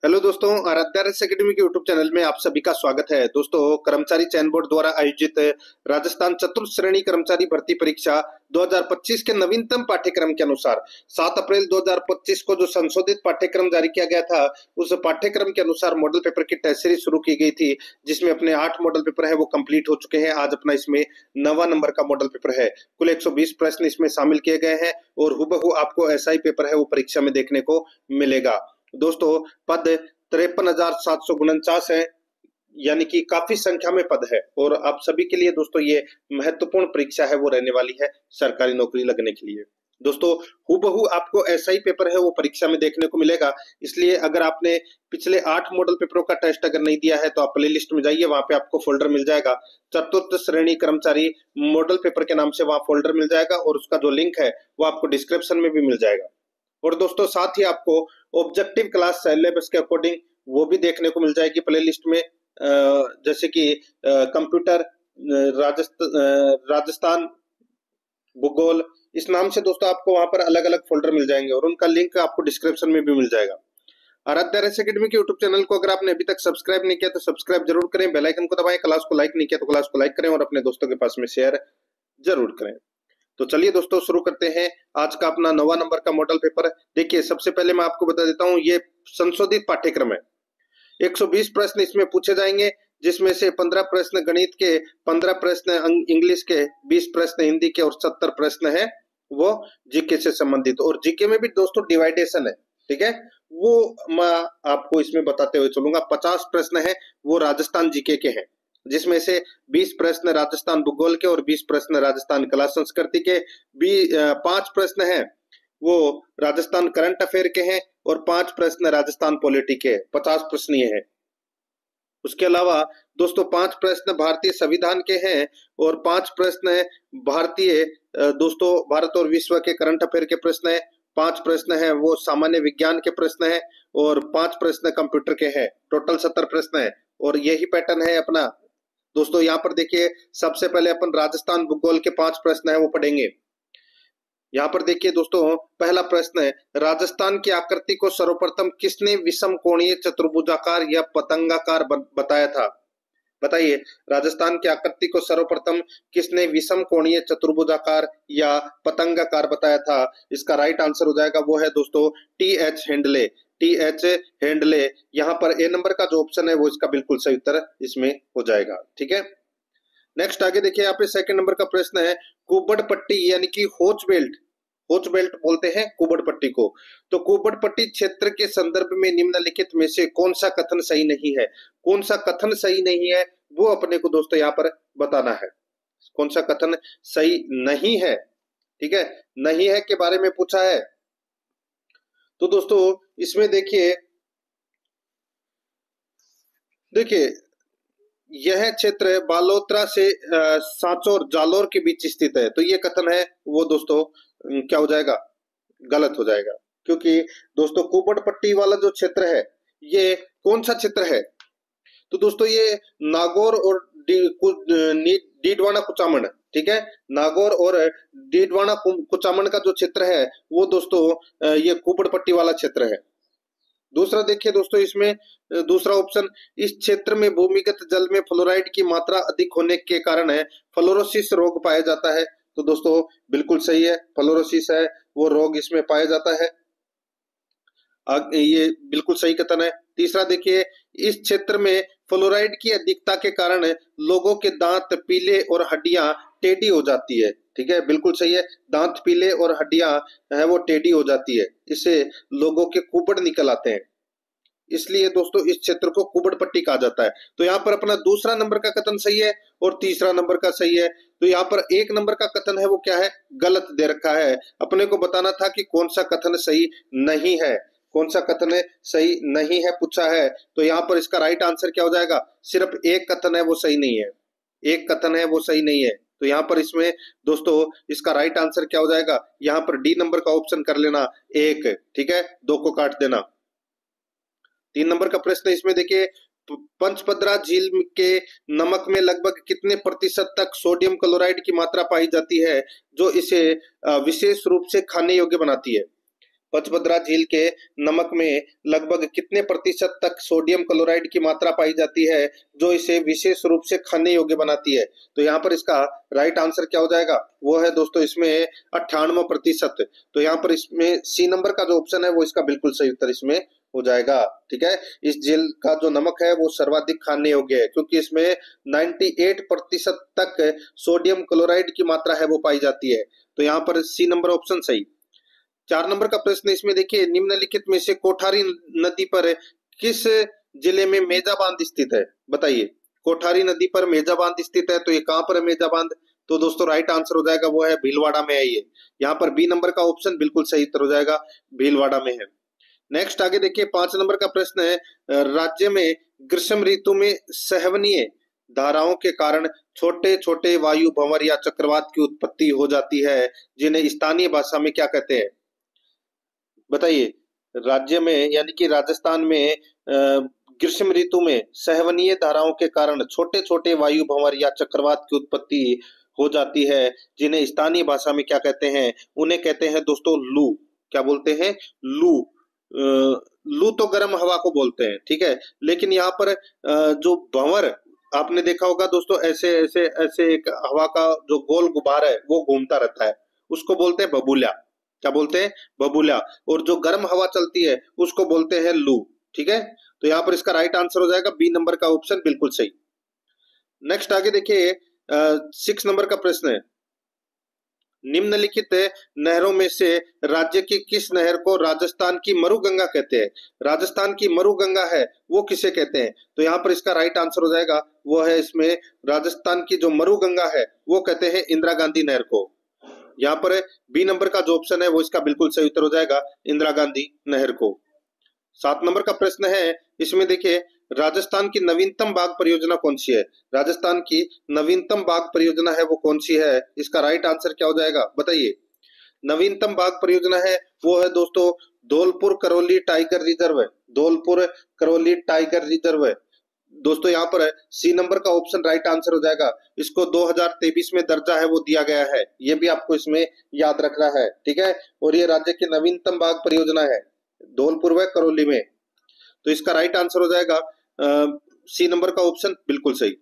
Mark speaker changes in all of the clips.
Speaker 1: Hello दोस्तों, आराध्या रस academy के यूट्यूब चैनल में आप सभी का स्वागत है। दोस्तों, कर्मचारी चयन बोर्ड द्वारा आयोजित राजस्थान चतुर्थ श्रेणी कर्मचारी भर्ती परीक्षा 2025 के नवीनतम पाठ्यक्रम के अनुसार 7 अप्रैल 2025 को जो संशोधित पाठ्यक्रम जारी किया गया था, उस पाठ्यक्रम के अनुसार मॉडल पेपर की टेस्ट सीरीज शुरू की गई थी, जिसमें अपने 8 मॉडल पेपर है वो कंप्लीट हो चुके हैं। आज अपना इसमें 9वां नंबर का मॉडल पेपर है। कुल 120 प्रश्न इसमें शामिल किए गए हैं और हुबहू आपको ऐसा ही पेपर है वो परीक्षा में देखने को मिलेगा। दोस्तों, पद 53,749 है, यानी कि काफी संख्या में पद है और आप सभी के लिए दोस्तों ये महत्वपूर्ण परीक्षा है वो रहने वाली है सरकारी नौकरी लगने के लिए। दोस्तों, हुबहू आपको ऐसा ही पेपर है वो परीक्षा में देखने को मिलेगा। इसलिए अगर आपने पिछले 8 मॉडल पेपरों का टेस्ट अगर नहीं दिया है तो आप प्ले लिस्ट में जाइए, वहां पे आपको फोल्डर मिल जाएगा चतुर्थ श्रेणी कर्मचारी मॉडल पेपर के नाम से, वहां फोल्डर मिल जाएगा और उसका जो लिंक है वो आपको डिस्क्रिप्शन में भी मिल जाएगा। और दोस्तों, साथ ही आपको ऑब्जेक्टिव क्लास सिलेबस के अकॉर्डिंग वो भी देखने को मिल जाएगी प्ले लिस्ट में, जैसे कि कंप्यूटर, राजस्थान भूगोल, इस नाम से दोस्तों आपको वहां पर अलग अलग फोल्डर मिल जाएंगे और उनका लिंक आपको डिस्क्रिप्शन में भी मिल जाएगा। आराध्या रस एकेडमी के यूट्यूब चैनल को अगर आपने अभी तक सब्सक्राइब नहीं किया तो सब्सक्राइब जरूर करें, बेल आइकन को दबाएं, क्लास को लाइक नहीं किया तो क्लास को लाइक करें और अपने दोस्तों के पास में शेयर जरूर करें। तो चलिए दोस्तों, शुरू करते हैं आज का अपना 9वां नंबर का मॉडल पेपर। देखिए, सबसे पहले मैं आपको बता देता हूं, ये संशोधित पाठ्यक्रम है। 120 प्रश्न इसमें पूछे जाएंगे, जिसमें से 15 प्रश्न गणित के, 15 प्रश्न इंग्लिश के, 20 प्रश्न हिंदी के और 70 प्रश्न है वो जीके से संबंधित। और जीके में भी दोस्तों डिवाइडेशन है, ठीक है, वो मैं आपको इसमें बताते हुए चलूंगा। 50 प्रश्न है वो राजस्थान जीके के हैं, जिसमें से 20 प्रश्न राजस्थान भूगोल के और 20 प्रश्न राजस्थान कला संस्कृति के, 5 प्रश्न हैं वो राजस्थान करंट अफेयर के हैं और 5 प्रश्न राजस्थान पॉलिटी के। 50 प्रश्न ये है। उसके अलावा दोस्तों 5 प्रश्न भारतीय संविधान के हैं और 5 प्रश्न भारतीय दोस्तों भारत और विश्व के करंट अफेयर के प्रश्न है। 5 प्रश्न है वो सामान्य विज्ञान के प्रश्न है और 5 प्रश्न कंप्यूटर के हैं। टोटल 70 प्रश्न है और यही पैटर्न है अपना। दोस्तों, यहाँ पर देखिए, सबसे पहले अपन राजस्थान भूगोल के 5 प्रश्न है वो पढ़ेंगे। यहाँ पर देखिए दोस्तों, पहला प्रश्न है, राजस्थान की आकृति को सर्वप्रथम किसने विषम कोणीय चतुर्भुजाकार या पतंगाकार बताया था? बताइए, राजस्थान की आकृति को सर्वप्रथम किसने विषम कोणीय चतुर्भुजाकार या पतंगाकार बताया था? इसका राइट आंसर हो जाएगा वो है दोस्तों टी.एच. हेंडले। टी.एच. हेंडले। यहाँ पर ए नंबर का जो ऑप्शन है वो इसका बिल्कुल सही उत्तर इसमें हो जाएगा, ठीक है। नेक्स्ट आगे देखिए, यहाँ पे सेकंड नंबर का प्रश्न है, कुबड़ पट्टी यानी कि होच बेल्ट, होच बेल्ट बोलते हैं कुबड़ पट्टी को, तो कुबड़ पट्टी क्षेत्र के संदर्भ में निम्नलिखित में से कौन सा कथन सही नहीं है? कौन सा कथन सही नहीं है वो अपने को दोस्तों यहाँ पर बताना है। कौन सा कथन सही नहीं है, ठीक है, नहीं है के बारे में पूछा है। तो दोस्तों इसमें देखिए यह क्षेत्र बालोतरा से सांचौर जालोर के बीच स्थित है, तो ये कथन है वो दोस्तों क्या हो जाएगा? गलत हो जाएगा, क्योंकि दोस्तों कुबड़ पट्टी वाला जो क्षेत्र है ये कौन सा क्षेत्र है? तो दोस्तों ये नागौर और डीडवाना कुचामन, ठीक है, नागौर और डीडवाना कुचामन का जो क्षेत्र है वो दोस्तों ये कुबड़ पट्टी वाला क्षेत्र है। दूसरा देखिए दोस्तों, इसमें दूसरा ऑप्शन, इस क्षेत्र में भूमिगत जल में फ्लोराइड की मात्रा अधिक होने के कारण है फ्लोरोसिस रोग पाया जाता है। तो दोस्तों बिल्कुल सही है, फ्लोरोसिस है वो रोग इसमें पाया जाता है, ये बिल्कुल सही कथन है। तीसरा देखिए, इस क्षेत्र में फ्लोराइड की अधिकता के कारण लोगों के दांत पीले और हड्डियां टेढ़ी हो जाती है, ठीक है, बिल्कुल सही है, दांत पीले और हड्डियां है वो टेढ़ी हो जाती है, इससे लोगों के कुबड़ निकल आते हैं, इसलिए दोस्तों इस क्षेत्र को कुबड़ पट्टी कहा जाता है। तो यहाँ पर अपना दूसरा नंबर का कथन सही है और तीसरा नंबर का सही है। तो यहाँ पर एक नंबर का कथन है वो क्या है? गलत दे रखा है। अपने को बताना था कि कौन सा कथन सही नहीं है, कौन सा कथन है सही नहीं है पूछा है। तो यहाँ पर इसका राइट आंसर क्या हो जाएगा? सिर्फ एक कथन है वो सही नहीं है, एक कथन है वो सही नहीं है। तो यहाँ पर इसमें दोस्तों इसका राइट आंसर क्या हो जाएगा? यहाँ पर डी नंबर का ऑप्शन कर लेना एक, ठीक है, 2 को काट देना। 3 नंबर का प्रश्न इसमें देखिए, पंचपदरा झील के नमक में लगभग कितने प्रतिशत तक सोडियम क्लोराइड की मात्रा पाई जाती है जो इसे विशेष रूप से खाने योग्य बनाती है? पचभद्रा झील के नमक में लगभग कितने प्रतिशत तक सोडियम क्लोराइड की मात्रा पाई जाती है जो इसे विशेष रूप से खाने योग्य बनाती है? तो यहाँ पर इसका राइट आंसर क्या हो जाएगा? वो है दोस्तों इसमें 98%। तो यहाँ पर इसमें सी नंबर का जो ऑप्शन है वो इसका बिल्कुल सही उत्तर इसमें हो जाएगा। ठीक है, इस झील का जो नमक है वो सर्वाधिक खाने योग्य है क्योंकि इसमें 98% तक सोडियम क्लोराइड की मात्रा है वो पाई जाती है। तो यहाँ पर सी नंबर ऑप्शन सही। 4 नंबर का प्रश्न इसमें देखिए, निम्नलिखित में से कोठारी नदी पर किस जिले में मेजा बांध स्थित है? बताइए, कोठारी नदी पर मेजा बांध स्थित है तो ये कहां पर है मेजा बांध? तो दोस्तों राइट आंसर हो जाएगा वो है भीलवाड़ा में है ये। यहाँ पर बी नंबर का ऑप्शन बिल्कुल सही उत्तर हो जाएगा, भीलवाड़ा में है। नेक्स्ट आगे देखिए 5 नंबर का प्रश्न है, राज्य में ग्रीष्म ऋतु में सहवनीय धाराओं के कारण छोटे छोटे वायु भंवर या चक्रवात की उत्पत्ति हो जाती है जिन्हें स्थानीय भाषा में क्या कहते हैं? बताइए, राज्य में यानी कि राजस्थान में ग्रीष्म ऋतु में सहवनीय धाराओं के कारण छोटे छोटे वायु भंवर या चक्रवात की उत्पत्ति हो जाती है जिन्हें स्थानीय भाषा में क्या कहते हैं? उन्हें कहते हैं दोस्तों लू। क्या बोलते हैं? लू। लू तो गर्म हवा को बोलते हैं, ठीक है, लेकिन यहाँ पर जो भंवर आपने देखा होगा दोस्तों, ऐसे ऐसे ऐसे एक हवा का जो गोल गुब्बार है वो घूमता रहता है, उसको बोलते हैं बबूला। क्या बोलते हैं? बबूला। और जो गर्म हवा चलती है उसको बोलते हैं लू। ठीक है, तो यहाँ पर इसका राइट आंसर हो जाएगा बी नंबर का ऑप्शन बिल्कुल सही। नेक्स्ट आगे देखिए 6 नंबर का प्रश्न है, निम्नलिखित नहरों में से राज्य की किस नहर को राजस्थान की मरुगंगा कहते हैं? राजस्थान की मरुगंगा है वो किसे कहते हैं? तो यहाँ पर इसका राइट आंसर हो जाएगा वो है इसमें राजस्थान की जो मरुगंगा है वो कहते हैं इंदिरा गांधी नहर को। यहाँ पर बी नंबर का जो ऑप्शन है वो इसका बिल्कुल सही उत्तर हो जाएगा, इंदिरा गांधी नहर को। 7 नंबर का प्रश्न है, इसमें देखिए राजस्थान की नवीनतम बाग परियोजना कौन सी है? राजस्थान की नवीनतम बाग परियोजना है वो कौन सी है? इसका राइट आंसर क्या हो जाएगा? बताइए, नवीनतम बाग परियोजना है वो है दोस्तों धौलपुर करौली टाइगर रिजर्व है। धौलपुर करौली टाइगर रिजर्व है दोस्तों। यहाँ पर सी नंबर का ऑप्शन राइट आंसर हो जाएगा। इसको 2023 में दर्जा है वो दिया गया है, ये भी आपको इसमें याद रखना है। ठीक है, और ये राज्य की नवीनतम बाग परियोजना है धौलपुर व करौली में। तो इसका राइट आंसर हो जाएगा सी नंबर का ऑप्शन बिल्कुल सही।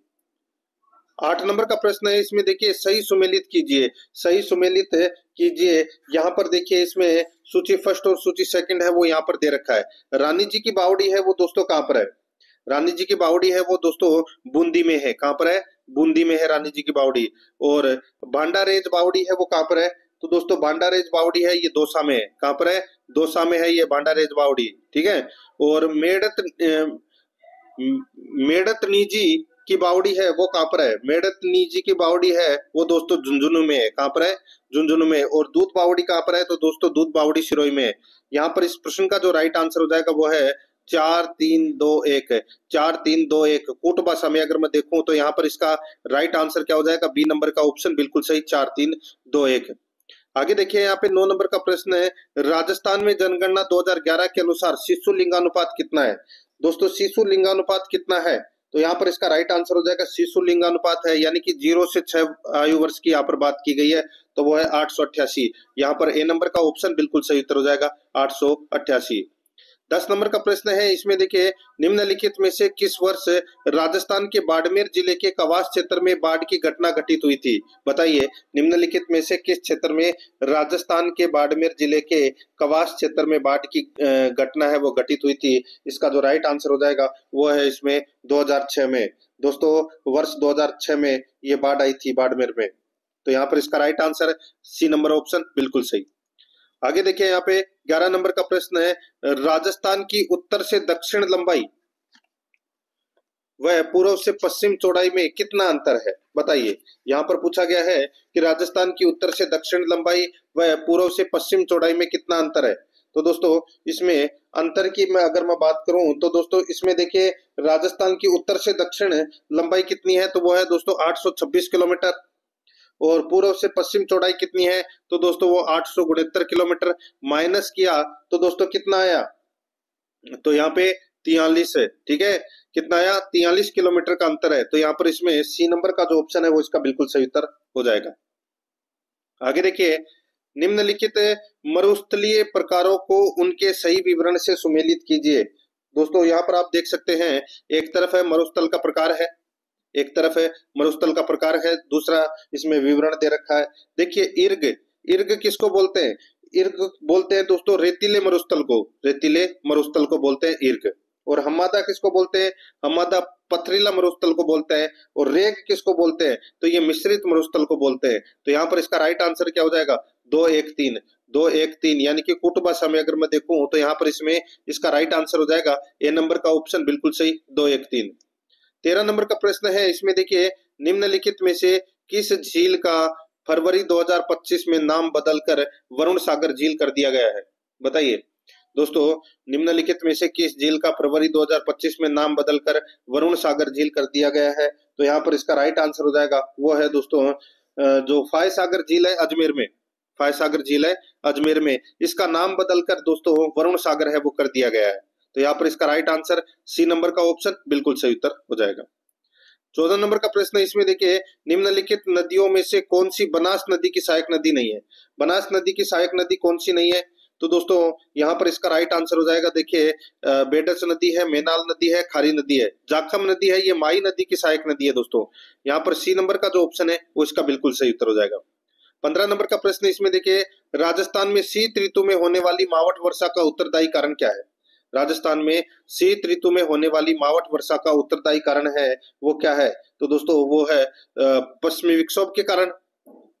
Speaker 1: 8 नंबर का प्रश्न है, इसमें देखिए सही सुमेलित कीजिए। सही सुमेलित कीजिए, यहाँ पर देखिए इसमें सूची फर्स्ट और सूची सेकंड है वो यहाँ पर दे रखा है। रानी जी की बावड़ी है वो दोस्तों कहाँ पर है? रानी जी की बावड़ी है वो दोस्तों बूंदी में है। कहाँ पर है? बूंदी में है रानी जी की बावड़ी। और भांडारेज बावड़ी है वो कहाँ पर है? तो दोस्तों भांडारेज बावड़ी है ये दौसा में है। कहाँ पर है? दौसा में है ये भांडारेज बावड़ी। ठीक है, और मेड़तनी जी की बावड़ी है वो कहाँ पर है? मेड़तनी जी की बावड़ी है वो दोस्तों झुंझुनू में है। कहाँ पर है? झुंझुनू में। और दूध बावड़ी कहाँ पर है? तो दोस्तों दूध बावड़ी सिरोही में है। यहाँ पर इस प्रश्न का जो राइट आंसर हो जाएगा वो है 4-3-2-1 है। 4-3-2-1 कूट भाषा में अगर मैं देखूं तो यहाँ पर इसका राइट आंसर क्या हो जाएगा? बी नंबर का ऑप्शन बिल्कुल सही, 4-3-2-1। आगे देखिए यहाँ पे 9 नंबर का प्रश्न है, राजस्थान में जनगणना 2011 के अनुसार शिशु लिंगानुपात कितना है? दोस्तों शिशु लिंगानुपात कितना है? तो यहाँ पर इसका राइट आंसर हो जाएगा शिशु लिंगानुपात है यानी कि 0 से 6 आयु वर्ष की यहाँ पर बात की गई है तो वो है 888। यहाँ पर ए नंबर का ऑप्शन बिल्कुल सही उत्तर हो जाएगा 888। 10 नंबर का प्रश्न है, इसमें देखिए निम्नलिखित में से किस वर्ष राजस्थान के बाड़मेर जिले के कवास क्षेत्र में बाढ़ की घटना घटित हुई थी? बताइए, निम्नलिखित में से किस क्षेत्र में राजस्थान के बाड़मेर जिले के कवास क्षेत्र में बाढ़ की घटना है वो घटित हुई थी? इसका जो राइट आंसर हो जाएगा वो है इसमें 2006 में। दोस्तों वर्ष 2006 में ये बाढ़ आई थी बाड़मेर में। तो यहाँ पर इसका right answer C number option बिल्कुल सही। आगे देखिए यहाँ पे 11 नंबर का प्रश्न है, राजस्थान की उत्तर से दक्षिण लंबाई वह पूर्व से पश्चिम चौड़ाई में कितना अंतर है? बताइए, यहाँ पर पूछा गया है कि राजस्थान की उत्तर से दक्षिण लंबाई वह पूर्व से पश्चिम चौड़ाई में कितना अंतर है? तो दोस्तों इसमें अंतर की अगर मैं बात करूं तो दोस्तों इसमें देखिए राजस्थान की उत्तर से दक्षिण लंबाई कितनी है? तो वो है दोस्तों 826 किलोमीटर। और पूर्व से पश्चिम चौड़ाई कितनी है? तो दोस्तों वो 869 किलोमीटर। माइनस किया तो दोस्तों कितना आया? तो यहाँ पे 43 है। ठीक है, कितना आया? 43 किलोमीटर का अंतर है। तो यहाँ पर इसमें सी नंबर का जो ऑप्शन है वो इसका बिल्कुल सही उत्तर हो जाएगा। आगे देखिए निम्नलिखित मरुस्थलीय प्रकारों को उनके सही विवरण से सुमेलित कीजिए। दोस्तों यहाँ पर आप देख सकते हैं, एक तरफ है मरुस्थल का प्रकार है, एक तरफ है मरुस्थल का प्रकार है, दूसरा इसमें विवरण दे रखा है। देखिए इर्ग, इर्ग किसको बोलते हैं? इर्ग बोलते हैं दोस्तों रेतीले मरुस्थल को, रेतीले मरुस्थल को बोलते हैं इर्ग। और हम्मादा किसको बोलते हैं? हम्मादा पथरीला मरुस्थल को बोलते हैं। और रेग किसको बोलते हैं? तो ये मिश्रित मरुस्थल को बोलते हैं। तो यहाँ पर इसका राइट आंसर क्या हो जाएगा? 2-1-3, 2-1-3, यानी कि कुट भाषा में अगर मैं देखूं तो यहाँ पर इसमें इसका राइट आंसर हो जाएगा ए नंबर का ऑप्शन, बिल्कुल सही, 2-1-3। 13 नंबर का प्रश्न है, इसमें देखिए निम्नलिखित में से किस झील का फरवरी 2025 में नाम बदलकर वरुण सागर झील कर दिया गया है? बताइए दोस्तों, निम्नलिखित में से किस झील का फरवरी 2025 में नाम बदलकर वरुण सागर झील कर दिया गया है? तो यहाँ पर इसका राइट आंसर हो जाएगा, वो है दोस्तों जो फाय सागर झील है अजमेर में, फाय सागर झील है अजमेर में, इसका नाम बदलकर दोस्तों वरुण सागर है वो कर दिया गया है। तो यहाँ पर इसका राइट आंसर सी नंबर का ऑप्शन, बिल्कुल सही उत्तर हो जाएगा। 14 नंबर का प्रश्न इसमें देखिए, निम्नलिखित नदियों में से कौन सी बनास नदी की सहायक नदी नहीं है? बनास नदी की सहायक नदी कौन सी नहीं है? तो दोस्तों यहाँ पर इसका राइट आंसर हो जाएगा, देखिए बेडस नदी है, मेनाल नदी है, खारी नदी है, जाखम नदी है, ये माई नदी की सहायक नदी है दोस्तों। यहाँ पर सी नंबर का जो ऑप्शन है वो इसका बिल्कुल सही उत्तर हो जाएगा। 15 नंबर का प्रश्न इसमें देखिए, राजस्थान में शीत ऋतु में होने वाली मावट वर्षा का उत्तरदायी कारण क्या है? राजस्थान में शीत ऋतु में होने वाली मावट वर्षा का उत्तरदायी कारण है वो क्या है? तो दोस्तों वो है पश्चिमी विक्षोभ के कारण,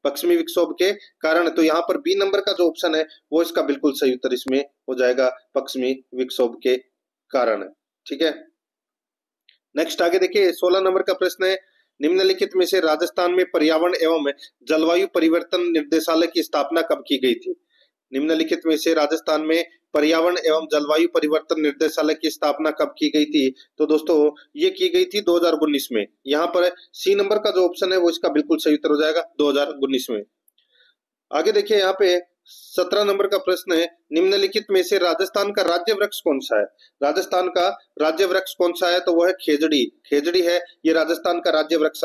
Speaker 1: पश्चिमी विक्षोभ के कारण। तो यहाँ पर बी नंबर का जो ऑप्शन है वो इसका बिल्कुल सही उत्तर इसमें हो जाएगा, पश्चिमी विक्षोभ के कारण। ठीक है, नेक्स्ट आगे देखिए 16 नंबर का प्रश्न है, निम्नलिखित में से राजस्थान में पर्यावरण एवं जलवायु परिवर्तन निर्देशालय की स्थापना कब की गई थी? निम्नलिखित में से राजस्थान में पर्यावरण एवं जलवायु परिवर्तन निर्देशालय की स्थापना कब की गई थी? तो दोस्तों ये की गई थी 2019 में। यहाँ पर सी नंबर का जो ऑप्शन है वो इसका बिल्कुल सही उत्तर हो जाएगा, 2019 में। आगे देखिए यहाँ पे 17 नंबर का प्रश्न है, निम्नलिखित में से राजस्थान का राज्य वृक्ष कौन सा है? राजस्थान का राज्य वृक्ष कौन सा है? तो वो है खेजड़ी, खेजड़ी है ये राजस्थान का राज्य वृक्ष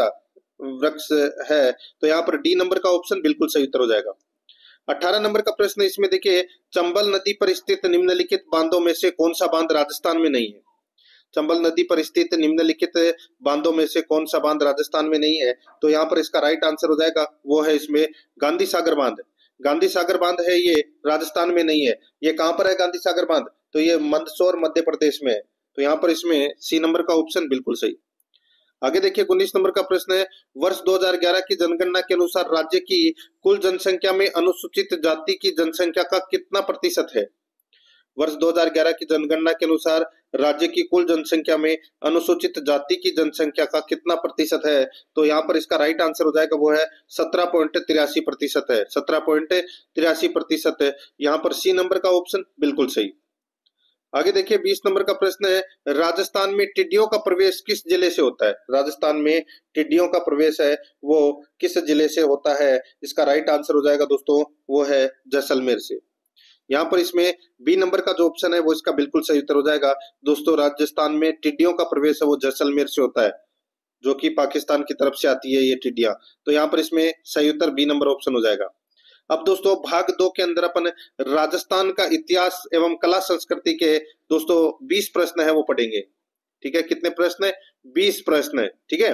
Speaker 1: है। तो यहाँ पर डी नंबर का ऑप्शन बिल्कुल सही उत्तर हो जाएगा। 18 नंबर का प्रश्न इसमें देखिए, चंबल नदी पर स्थित निम्नलिखित बांधों में से कौन सा बांध राजस्थान में नहीं है? चंबल नदी पर स्थित निम्नलिखित बांधों में से कौन सा बांध राजस्थान में नहीं है? तो यहाँ पर इसका राइट आंसर हो जाएगा, वो है इसमें गांधी सागर बांध। गांधी सागर बांध है ये राजस्थान में नहीं है। ये कहां पर है गांधी सागर बांध? तो ये मंदसौर मध्य प्रदेश में है। तो यहाँ पर इसमें सी नंबर का ऑप्शन बिल्कुल सही। आगे देखिए 19 नंबर का प्रश्न है, वर्ष 2011 की जनगणना के अनुसार राज्य की कुल जनसंख्या में अनुसूचित जाति की जनसंख्या का कितना प्रतिशत है? वर्ष 2011 की जनगणना के अनुसार राज्य की कुल जनसंख्या में अनुसूचित जाति की जनसंख्या का कितना प्रतिशत है? तो यहाँ पर इसका राइट आंसर हो जाएगा, वो है 17.83% है, 17.83% है। यहाँ पर सी नंबर का ऑप्शन बिल्कुल सही। आगे देखिए 20 नंबर का प्रश्न है, राजस्थान में टिड्डियों का प्रवेश किस जिले से होता है? राजस्थान में टिड्डियों का प्रवेश है वो किस जिले से होता है? इसका राइट आंसर हो जाएगा दोस्तों, वो है जैसलमेर से। यहाँ पर इसमें बी नंबर का जो ऑप्शन है वो इसका बिल्कुल सही उत्तर हो जाएगा दोस्तों। राजस्थान में टिड्डियों का प्रवेश है वो जैसलमेर से होता है, जो कि पाकिस्तान की तरफ से आती है ये टिड्डियां। तो यहाँ पर इसमें सही उत्तर बी नंबर ऑप्शन हो जाएगा। अब दोस्तों भाग 2 के अंदर अपन राजस्थान का इतिहास एवं कला संस्कृति के दोस्तों 20 प्रश्न है वो पढ़ेंगे। ठीक है, कितने प्रश्न है? 20 प्रश्न है। ठीक है,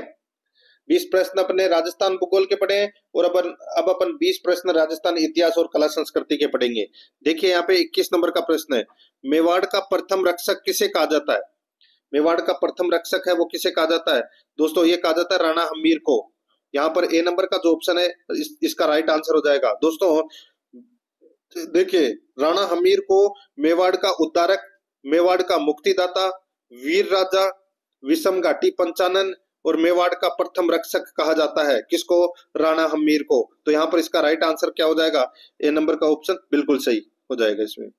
Speaker 1: 20 प्रश्न अपने राजस्थान भूगोल के पढ़े और अब अपन 20 प्रश्न राजस्थान इतिहास और कला संस्कृति के पढ़ेंगे। देखिए यहाँ पे 21 नंबर का प्रश्न है, मेवाड़ का प्रथम रक्षक किसे कहा जाता है? मेवाड़ का प्रथम रक्षक है वो किसे कहा जाता है? दोस्तों ये कहा जाता है राणा हम्मीर को। यहाँ पर ए नंबर का जो ऑप्शन है इसका राइट आंसर हो जाएगा। दोस्तों देखिए राणा हम्मीर को मेवाड़ का उद्धारक, मेवाड़ का मुक्तिदाता, वीर राजा, विषम घाटी पंचानन और मेवाड़ का प्रथम रक्षक कहा जाता है। किसको? राणा हम्मीर को। तो यहाँ पर इसका राइट आंसर क्या हो जाएगा? ए नंबर का ऑप्शन बिल्कुल सही हो जाएगा इसमें।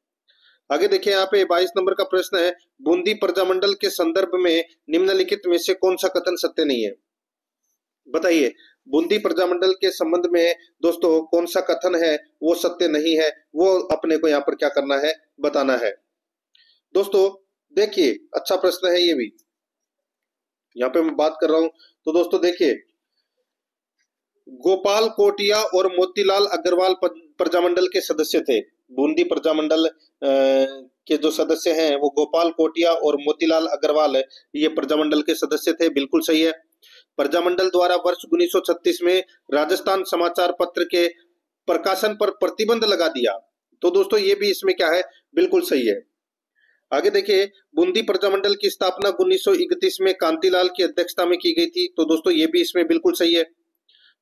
Speaker 1: आगे देखिए यहाँ पे 22 नंबर का प्रश्न है, बूंदी प्रजामंडल के संदर्भ में निम्नलिखित में से कौन सा कथन सत्य नहीं है? बताइए, बूंदी प्रजामंडल के संबंध में दोस्तों कौन सा कथन है वो सत्य नहीं है? वो अपने को यहाँ पर क्या करना है, बताना है। दोस्तों देखिए अच्छा प्रश्न है ये भी, यहाँ पे मैं बात कर रहा हूं। तो दोस्तों देखिए, गोपाल कोटिया और मोतीलाल अग्रवाल प्रजामंडल के सदस्य थे? बूंदी प्रजामंडल के जो सदस्य हैं वो गोपाल कोटिया और मोतीलाल अग्रवाल ये प्रजामंडल के सदस्य थे, बिल्कुल सही है। प्रजामंडल द्वारा वर्ष 1936 में राजस्थान समाचार पत्र के प्रकाशन पर प्रतिबंध लगा दिया, तो दोस्तों ये भी इसमें क्या है, बिल्कुल सही है। आगे देखिए, बूंदी प्रजामंडल की स्थापना 1931 में कांतिलाल की अध्यक्षता में की गई थी, तो दोस्तों ये भी इसमें बिल्कुल सही है।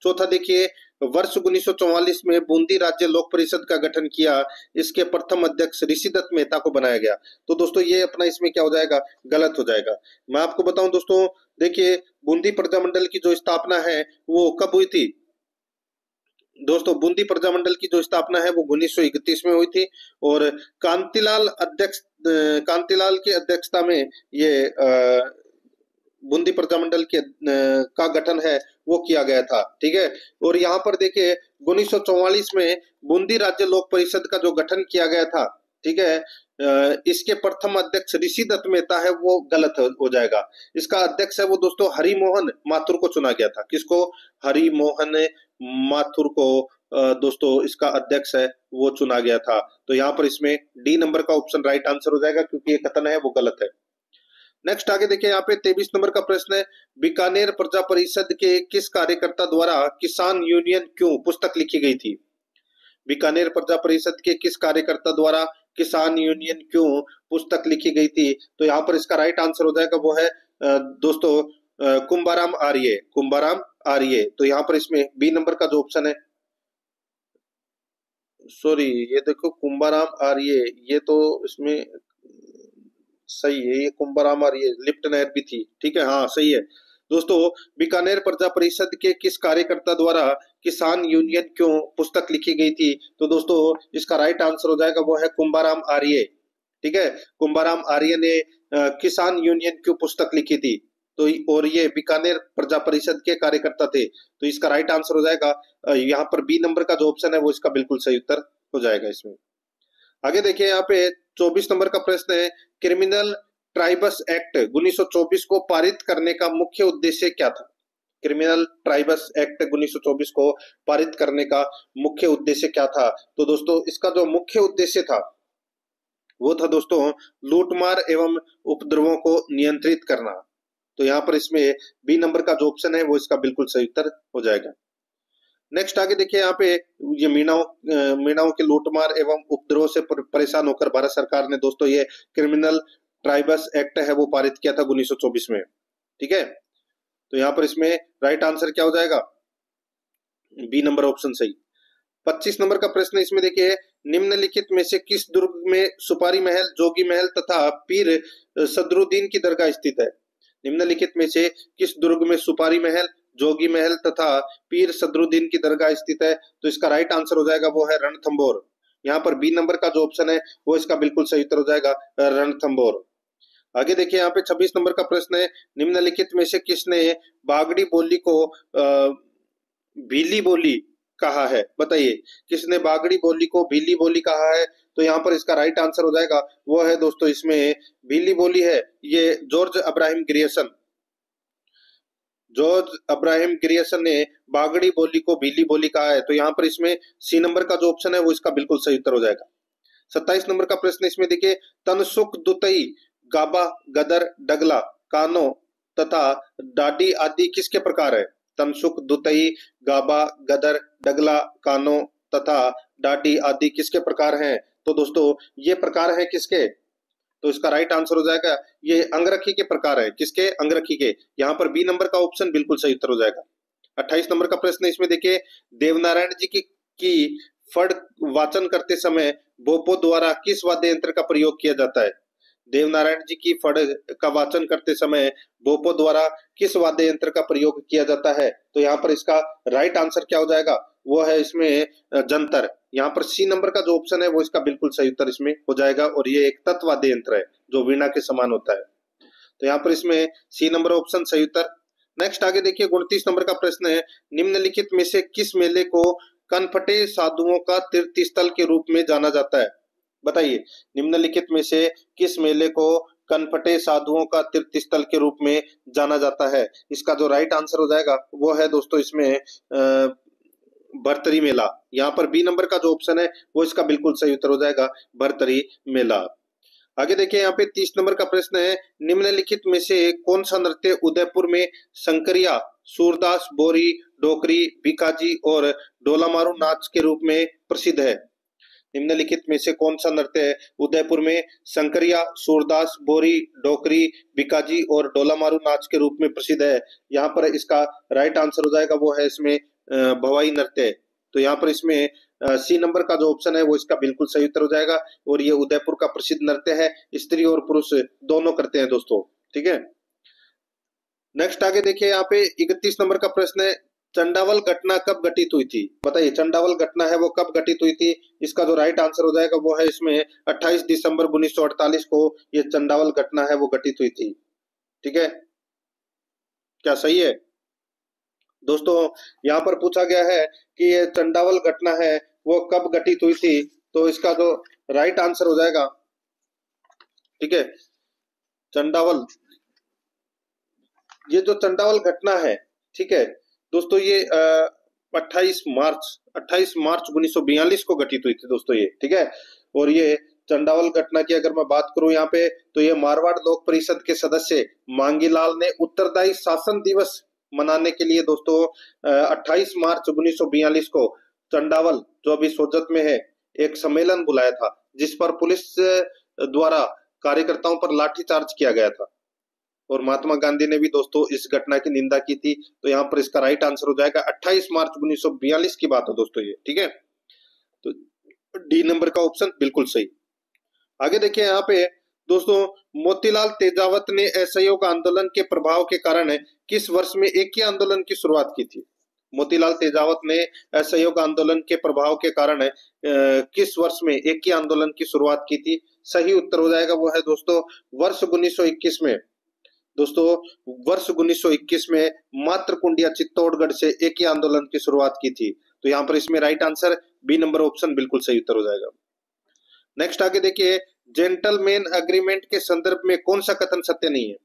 Speaker 1: चौथा देखिए, वर्ष 1944 में बूंदी राज्य लोक परिषद का गठन किया, इसके प्रथम अध्यक्ष ऋषिदत्त मेहता को बनाया गया, तो दोस्तों ये अपना इसमें क्या हो जाएगा, गलत हो जाएगा। मैं आपको बताऊं दोस्तों, देखिए बूंदी प्रजामंडल की जो स्थापना है वो कब हुई थी दोस्तों? बूंदी प्रजामंडल की जो स्थापना है वो 1931 में हुई थी, और कांतिलाल की अध्यक्षता में ये बूंदी प्रजामंडल के का गठन है वो किया गया था, ठीक है। और यहाँ पर देखिए 1944 में बूंदी राज्य लोक परिषद का जो गठन किया गया था, ठीक है, इसके प्रथम अध्यक्ष ऋषिदत्त मेहता है वो गलत हो जाएगा। इसका अध्यक्ष है वो दोस्तों हरिमोहन माथुर को चुना गया था। किसको? हरिमोहन माथुर को दोस्तों इसका अध्यक्ष है वो चुना गया था। तो यहाँ पर इसमें डी नंबर का ऑप्शन राइट आंसर हो जाएगा, क्योंकि ये कथन है वो गलत है। नेक्स्ट आगे देखिए, यहाँ पे 23 नंबर का प्रश्न है, बीकानेर प्रजा परिषद के किस कार्यकर्ता द्वारा किसान यूनियन क्यों पुस्तक लिखी गई थी? बीकानेर प्रजा परिषद के किस कार्यकर्ता द्वारा किसान यूनियन क्यों पुस्तक लिखी गई थी? तो यहाँ पर इसका राइट आंसर हो जाएगा वो है दोस्तों कुंभाराम आर्य, कुंभाराम आर्य। तो यहाँ पर इसमें बी नंबर का जो ऑप्शन है, सॉरी ये देखो कुंभाराम आर्य, ये तो इसमें सही है, ये कुंभाराम आर्य, लिफ्ट नहर भी थी, ठीक है, हाँ सही है। दोस्तों बीकानेर प्रजा परिषद के किस कार्यकर्ता द्वारा किसान यूनियन क्यों पुस्तक लिखी गई थी? तो दोस्तों इसका राइट आंसर हो जाएगा वो है कुंभाराम आर्य, ठीक है। कुंभाराम आर्य ने किसान यूनियन क्यों पुस्तक लिखी थी, तो और ये बीकानेर प्रजा परिषद के कार्यकर्ता थे, तो इसका राइट आंसर हो जाएगा यहाँ पर बी नंबर का जो ऑप्शन है वो इसका बिल्कुल सही उत्तर हो जाएगा इसमें। आगे देखिए, यहाँ पे 24 नंबर का प्रश्न है, क्रिमिनल ट्राइब्स एक्ट 1924 को पारित करने का मुख्य उद्देश्य क्या था? क्रिमिनल ट्राइब्स एक्ट 1924 को पारित करने का मुख्य उद्देश्य क्या था? तो दोस्तों इसका जो मुख्य उद्देश्य था वो था दोस्तों लूटमार एवं उपद्रवों को नियंत्रित करना। तो यहाँ पर इसमें बी नंबर का जो ऑप्शन है वो इसका बिल्कुल सही उत्तर हो जाएगा। नेक्स्ट आगे देखिए, यहाँ पे ये मीणाओं के लूटमार एवं उपद्रव से परेशान होकर भारत सरकार ने दोस्तों ये क्रिमिनल ट्राइब्स एक्ट है वो पारित किया था 1924 में, ठीक है। तो यहाँ पर इसमें राइट आंसर क्या हो जाएगा? बी नंबर ऑप्शन सही। 25 नंबर का प्रश्न इसमें देखिए, निम्नलिखित में से किस दुर्ग में सुपारी महल, जोगी महल तथा पीर सदरुद्दीन की दरगाह स्थित है? निम्नलिखित में से किस दुर्ग में सुपारी महल, जोगी महल तथा पीर सदरुद्दीन की दरगाह स्थित है? तो इसका राइट आंसर हो जाएगा वो है रणथंभौर। यहाँ पर बी नंबर का जो ऑप्शन है वो इसका बिल्कुल सही उत्तर हो जाएगा रणथंभौर। आगे देखिए, यहाँ पे 26 नंबर का प्रश्न है, निम्नलिखित में से किसने बागड़ी बोली को भीली बोली कहा है? बताइए, किसने बागड़ी बोली को भीली बोली कहा है? तो यहाँ पर इसका राइट आंसर हो जाएगा वो है दोस्तों इसमें भीली बोली है ये George Abraham Grierson. George Abraham Grierson ने बागड़ी बोली को भीली बोली कहा है। तो यहाँ पर इसमें सी नंबर का जो ऑप्शन है वो इसका बिल्कुल सही उत्तर हो जाएगा। 27 नंबर का प्रश्न इसमें देखिए, तनसुख दुतई गाबा गदर डगला कानो तथा डाडी आदि किसके प्रकार है? तनसुख दुतई गाबा गदर डगला कानो तथा डाडी आदि किसके प्रकार हैं? तो दोस्तों ये प्रकार है किसके? तो इसका राइट आंसर हो जाएगा ये अंगरखी के प्रकार है। किसके? अंगरखी के। यहाँ पर बी नंबर का ऑप्शन बिल्कुल सही उत्तर हो जाएगा। 28 नंबर का प्रश्न इसमें देखिए, देवनारायण जी की फड़ वाचन करते समय बोपो द्वारा किस वाद्य यंत्र का प्रयोग किया जाता है? देवनारायण जी की फड़ का वाचन करते समय बोपो द्वारा किस वाद्य यंत्र का प्रयोग किया जाता है? तो यहाँ पर इसका राइट आंसर क्या हो जाएगा? वो है इसमें जंतर। यहाँ पर सी नंबर का जो ऑप्शन है वो इसका बिल्कुल सही उत्तर इसमें हो जाएगा, और ये एक तत्वाद्य यंत्र है जो वीणा के समान होता है। तो यहाँ पर इसमें सी नंबर ऑप्शन सही उत्तर। नेक्स्ट आगे देखिए, 29 नंबर का प्रश्न है, निम्नलिखित में से किस मेले को कनफटे साधुओं का तीर्थ स्थल के रूप में जाना जाता है? बताइए, निम्नलिखित में से किस मेले को कनफटे साधुओं का तीर्थ स्थल के रूप में जाना जाता है? इसका जो राइट आंसर हो जाएगा वो है दोस्तों इसमें भरतरी मेला। यहाँ पर बी नंबर का जो ऑप्शन है वो इसका बिल्कुल सही उत्तर हो जाएगा, भरतरी मेला। आगे देखिए यहाँ पे 30 नंबर का प्रश्न है, निम्नलिखित में से कौन सा नृत्य उदयपुर में शंकरिया, सूरदास, बोरी, डोकरी, बीकाजी और डोलामारू नाच के रूप में प्रसिद्ध है? निम्नलिखित में से कौन सा नृत्य उदयपुर में शंकरिया, सूरदास, बोरी, डोकरी, बीकाजी और डोलामारू नाच के रूप में प्रसिद्ध है? यहाँ पर इसका राइट आंसर हो जाएगा वो है इसमें भवाई नृत्य। तो यहाँ पर इसमें सी नंबर का जो ऑप्शन है वो इसका बिल्कुल सही उत्तर हो जाएगा और ये उदयपुर का प्रसिद्ध नृत्य है, स्त्री और पुरुष दोनों करते हैं दोस्तों। ठीक है, नेक्स्ट आगे देखिए यहाँ पे 31 नंबर का प्रश्न है, चंडावल घटना कब घटित हुई थी? बताइए चंडावल घटना है वो कब घटित हुई थी? इसका जो राइट आंसर हो जाएगा वो है इसमें 28 दिसंबर 1948 को ये चंडावल घटना है वो घटित हुई थी। ठीक है, क्या सही है दोस्तों? यहाँ पर पूछा गया है कि ये चंडावल घटना है वो कब घटित हुई थी, तो इसका जो राइट आंसर हो जाएगा, ठीक है, चंडावल, ये जो चंडावल घटना है, ठीक है दोस्तों, ये 28 मार्च 1942 को घटित हुई थी दोस्तों ये। ठीक है, और ये चंडावल घटना की अगर मैं बात करूं यहाँ पे, तो ये मारवाड़ लोक परिषद के सदस्य मांगीलाल ने उत्तरदायी शासन दिवस मनाने के लिए दोस्तों 28 मार्च 1942 को चंडावल, जो अभी सोजत में है, एक सम्मेलन बुलाया था जिस पर पुलिस द्वारा कार्यकर्ताओं पर लाठीचार्ज किया गया था और महात्मा गांधी ने भी दोस्तों इस घटना की निंदा की थी। तो यहाँ पर इसका राइट आंसर हो जाएगा 28 मार्च 1942 की बात है दोस्तों ये। ठीक है, तो डी नंबर का ऑप्शन बिल्कुल सही। आगे देखिए यहाँ पे दोस्तों, मोतीलाल तेजावत ने असहयोग आंदोलन के प्रभाव के कारण किस वर्ष में एकी आंदोलन की शुरुआत की थी? मोतीलाल तेजावत ने असहयोग आंदोलन के प्रभाव के कारण किस वर्ष में एकी आंदोलन की शुरुआत की थी? सही उत्तर हो जाएगा वो है दोस्तों वर्ष 1921 में। दोस्तों वर्ष 1921 में मातृकुंडिया चित्तौड़गढ़ से एकी आंदोलन की शुरुआत की थी। तो यहाँ पर इसमें right answer B number option बिल्कुल सही उत्तर हो जाएगा। नेक्स्ट आगे देखिए, जेंटलमैन एग्रीमेंट के संदर्भ में कौन सा कथन सत्य नहीं है?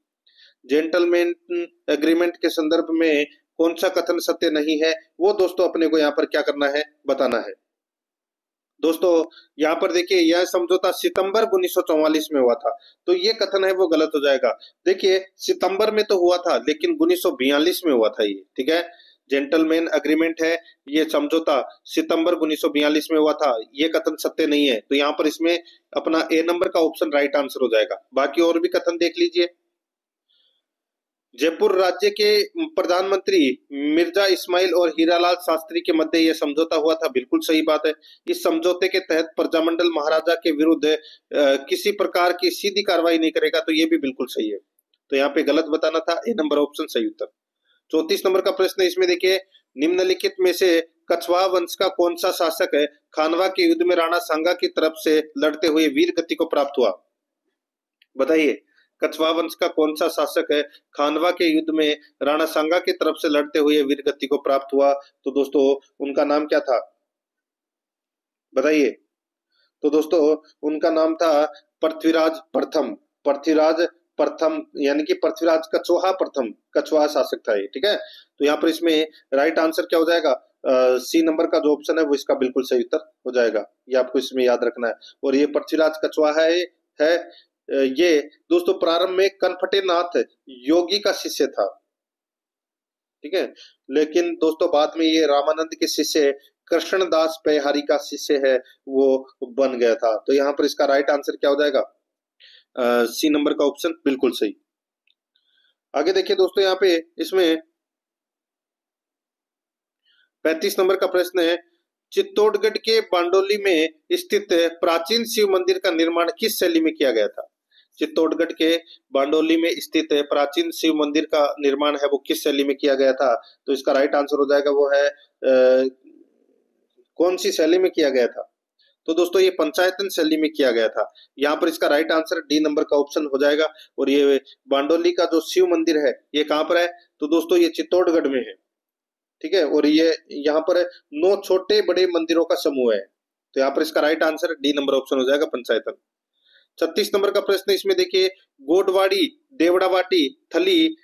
Speaker 1: जेंटलमैन एग्रीमेंट के संदर्भ में कौन सा कथन सत्य नहीं है, वो दोस्तों अपने को यहाँ पर क्या करना है, बताना है। दोस्तों यहाँ पर देखिए, यह समझौता सितंबर 1944 में हुआ था, तो ये कथन है वो गलत हो जाएगा। देखिए सितंबर में तो हुआ था लेकिन 1942 में हुआ था ये। ठीक है, जेंटलमैन एग्रीमेंट है, ये समझौता सितंबर 1942 में हुआ था, ये कथन सत्य नहीं है। तो यहाँ पर इसमें अपना ए नंबर का ऑप्शन राइट आंसर हो जाएगा। बाकी और भी कथन देख लीजिए। जयपुर राज्य के प्रधानमंत्री मिर्जा इस्माइल और हीरालाल शास्त्री के मध्य यह समझौता हुआ था, बिल्कुल सही बात है। इस समझौते के तहत प्रजामंडल महाराजा के विरुद्ध किसी प्रकार की सीधी कार्रवाई नहीं करेगा, तो ये भी बिल्कुल सही है। तो यहाँ पे गलत बताना था, ए नंबर ऑप्शन सही उत्तर। 34 नंबर का प्रश्न है, इसमें देखिए, निम्नलिखित में से कछवाहा वंश का कौन सा शासक है खानवा के युद्ध में राणा सांगा की तरफ से लड़ते हुए वीर गति को प्राप्त हुआ? बताइए कछवाहा वंश का कौन सा शासक है खानवा के युद्ध में राणा सांगा की तरफ से लड़ते हुए वीर गति को प्राप्त हुआ? तो दोस्तों उनका नाम क्या था, बताइए। तो दोस्तों उनका नाम था पृथ्वीराज प्रथम। पृथ्वीराज प्रथम यानी कि पृथ्वीराज कछवाहा प्रथम, कछवाहा शासक था ये। ठीक है, तो यहाँ पर इसमें राइट आंसर क्या हो जाएगा, सी नंबर का जो ऑप्शन है वो इसका बिल्कुल सही उत्तर हो जाएगा। ये आपको इसमें याद रखना है। और ये पृथ्वीराज कछवाहा है ये दोस्तों प्रारंभ में कनफटे नाथ योगी का शिष्य था। ठीक है, लेकिन दोस्तों बाद में ये रामानंद के शिष्य कृष्णदास पेहारी का शिष्य है वो बन गया था। तो यहाँ पर इसका राइट आंसर क्या हो जाएगा, सी नंबर का ऑप्शन बिल्कुल सही। आगे देखिए दोस्तों, यहाँ पे इसमें 35 नंबर का प्रश्न है, चित्तौड़गढ़ के बांडोली में स्थित प्राचीन शिव मंदिर का निर्माण किस शैली में किया गया था? चित्तौड़गढ़ के बांडोली में स्थित प्राचीन शिव मंदिर का निर्माण है वो किस शैली में किया गया था? तो इसका राइट आंसर हो जाएगा वो है कौन सी शैली में किया गया था? तो दोस्तों ये पंचायतन शैली में किया गया था। यहाँ पर इसका राइट आंसर डी नंबर का ऑप्शन हो जाएगा। और ये बांडोली का जो शिव मंदिर है ये कहाँ पर है? तो दोस्तों ये चित्तौड़गढ़ में है। ठीक है, और ये यहाँ पर 9 छोटे बड़े मंदिरों का समूह है। तो यहाँ पर इसका right answer D number option हो जाएगा, पंचायतन। 36 नंबर का प्रश्न इसमें देखिए, गोडवाड़ी, देवड़ावाटी, थली,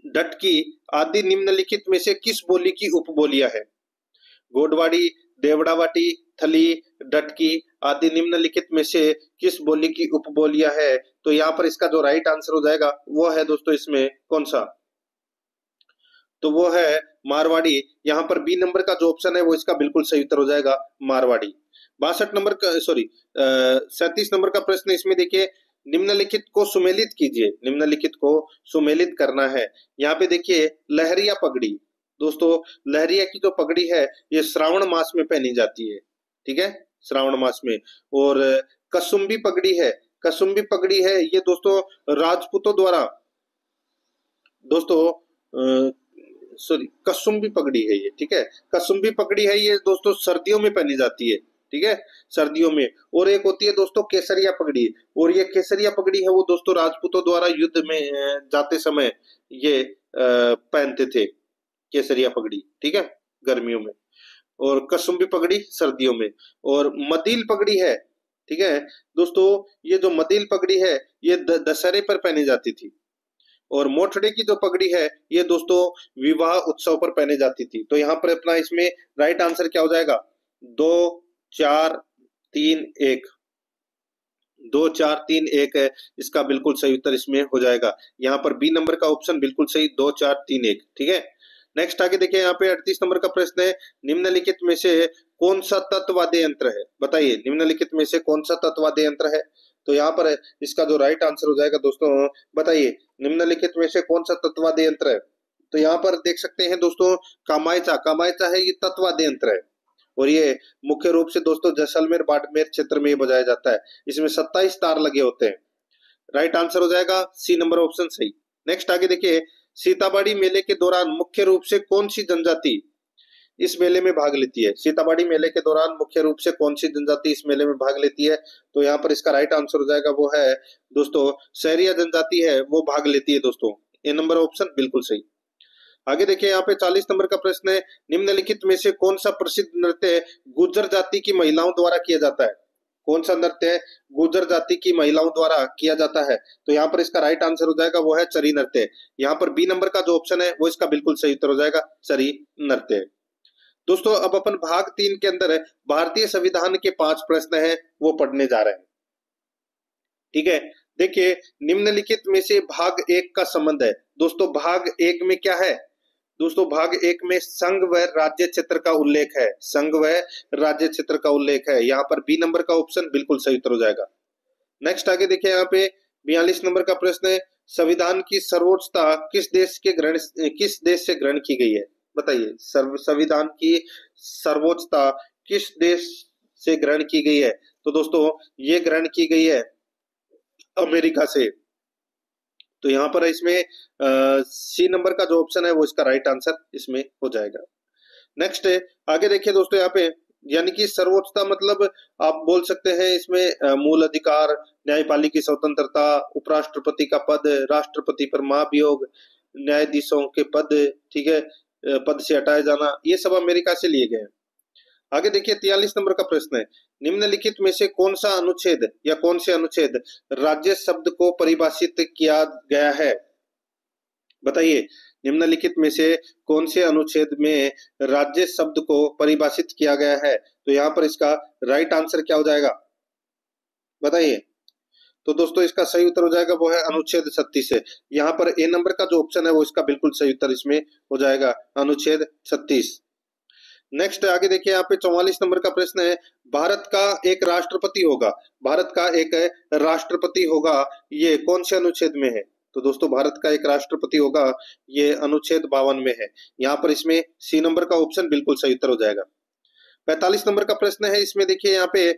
Speaker 1: डटकी आदि निम्नलिखित में से किस बोली की उपबोलियां है? गोडवाड़ी, देवड़ावाटी, थली, डटकी आदि निम्नलिखित में से किस बोली की उपबोलियां है? तो यहाँ पर इसका जो राइट आंसर हो जाएगा वो है दोस्तों इसमें कौन सा? तो वो है मारवाड़ी। यहाँ पर बी नंबर का जो ऑप्शन है वो इसका बिल्कुल सही उत्तर हो जाएगा, मारवाड़ी। 62 नंबर का, सॉरी 37 नंबर का प्रश्न इसमें देखिए, निम्नलिखित को सुमेलित कीजिए। निम्नलिखित को सुमेलित करना है। यहाँ पे देखिए लहरिया पगड़ी। दोस्तों लहरिया की जो पगड़ी है ये श्रावण मास में पहनी जाती है, ठीक है, श्रावण मास में। और कसुम्बी पगड़ी है, कसुम्बी पगड़ी है ये दोस्तों राजपूतों द्वारा, दोस्तों सॉरी कसुम्बी पगड़ी है ये, ठीक है, कसुम्बी पगड़ी है ये दोस्तों सर्दियों में पहनी जाती है, ठीक है, सर्दियों में। और एक होती है दोस्तों केसरिया पगड़ी, और ये केसरिया पगड़ी है वो दोस्तों राजपूतों द्वारा युद्ध में जाते समय ये पहनते थे, केसरिया पगड़ी, ठीक है, गर्मियों में। और कसुम्बी पगड़ी सर्दियों में। और मदील पगड़ी है, ठीक है दोस्तों, ये जो मदील पगड़ी है ये दशहरे पर पहनी जाती थी। और मोठड़े की जो पगड़ी है ये दोस्तों विवाह उत्सव पर पहने जाती थी। तो यहाँ पर अपना इसमें राइट आंसर क्या हो जाएगा? 2 4 3 1, 2 4 3 1 है इसका बिल्कुल सही उत्तर इसमें हो जाएगा। यहाँ पर बी नंबर का ऑप्शन बिल्कुल सही, 2 4 3 1, ठीक है। नेक्स्ट आगे देखिए, यहाँ पे 38 नंबर का प्रश्न है, निम्नलिखित में से कौन सा तत्ववाद्य यंत्र है? बताइए निम्नलिखित में से कौन सा तत्ववाद्य यंत्र है? तो यहाँ पर इसका जो राइट आंसर हो जाएगा दोस्तों, बताइए निम्नलिखित में से कौन सा तत्ववाद्य यंत्र है? तो यहाँ पर देख सकते हैं दोस्तों कामायचा, कामायचा है ये तत्ववाद्य यंत्र है। और ये मुख्य रूप से दोस्तों जैसलमेर बाड़मेर क्षेत्र में बजाया जाता है। इसमें 27 तार लगे होते हैं। राइट आंसर हो जाएगा सी नंबर ऑप्शन सही। नेक्स्ट आगे देखिए, सीताबाड़ी मेले के दौरान मुख्य रूप से कौन सी जनजाति इस मेले में भाग लेती है? सीताबाड़ी मेले के दौरान मुख्य रूप से कौन सी जनजाति इस मेले में भाग लेती है? तो यहाँ पर इसका राइट आंसर हो जाएगा वो है दोस्तों सहरिया जनजाति है वो भाग लेती है दोस्तों। ए नंबर ऑप्शन बिल्कुल सही। आगे देखिए, यहाँ पे 40 नंबर का प्रश्न है, निम्नलिखित में से कौन सा प्रसिद्ध नृत्य गुर्जर जाति की महिलाओं द्वारा किया जाता है? कौन सा नृत्य गुर्जर जाति की महिलाओं द्वारा किया जाता है? तो यहाँ पर इसका राइट आंसर हो जाएगा वो है चरी नृत्य। यहाँ पर बी नंबर का जो ऑप्शन है वो इसका बिल्कुल सही उत्तर हो जाएगा, चरी नृत्य। दोस्तों अब अपन भाग 3 के अंदर भारतीय संविधान के 5 प्रश्न हैं वो पढ़ने जा रहे हैं, ठीक है। देखिए निम्नलिखित में से भाग 1 का संबंध है। दोस्तों भाग 1 में क्या है? दोस्तों भाग 1 में संघ व राज्य क्षेत्र का उल्लेख है, संघ व राज्य क्षेत्र का उल्लेख है। यहाँ पर बी नंबर का ऑप्शन बिल्कुल सही उत्तर हो जाएगा। नेक्स्ट आगे देखिए, यहाँ पे 42 नंबर का प्रश्न है, संविधान की सर्वोच्चता किस देश से ग्रहण की गई है? बताइए संविधान की सर्वोच्चता किस देश से ग्रहण की गई है? तो दोस्तों ये ग्रहण की गई है अमेरिका से। तो यहाँ पर इसमें सी नंबर का जो ऑप्शन है वो इसका राइट आंसर इसमें हो जाएगा। नेक्स्ट आगे देखिए दोस्तों, यहाँ पे यानी कि सर्वोच्चता मतलब आप बोल सकते हैं इसमें मूल अधिकार, न्यायपालिकी स्वतंत्रता, उपराष्ट्रपति का पद, राष्ट्रपति पर महाभियोग, न्यायाधीशों के पद, ठीक है, पद से हटाया जाना, ये सब अमेरिका से लिए गए हैं। आगे देखिए 43 नंबर का प्रश्न है, निम्नलिखित में से कौन सा अनुच्छेद या कौन से अनुच्छेद राज्य शब्द को परिभाषित किया गया है? बताइए निम्नलिखित में से कौन से अनुच्छेद में राज्य शब्द को परिभाषित किया गया है? तो यहाँ पर इसका राइट आंसर क्या हो जाएगा? बताइए। तो दोस्तों इसका सही उत्तर हो जाएगा वो है अनुच्छेद 36 है। यहाँ पर ए नंबर का जो ऑप्शन है वो इसका बिल्कुल सही उत्तर इसमें हो जाएगा, अनुच्छेद 36। नेक्स्ट आगे देखिए, यहाँ पे 44 नंबर का प्रश्न है, भारत का एक राष्ट्रपति होगा, भारत का एक राष्ट्रपति होगा, ये कौन से अनुच्छेद में है? तो दोस्तों भारत का एक राष्ट्रपति होगा, ये अनुच्छेद 52 में है। यहाँ पर इसमें सी नंबर का ऑप्शन बिल्कुल सही उत्तर हो जाएगा। 45 नंबर का प्रश्न है, इसमें देखिए यहाँ पे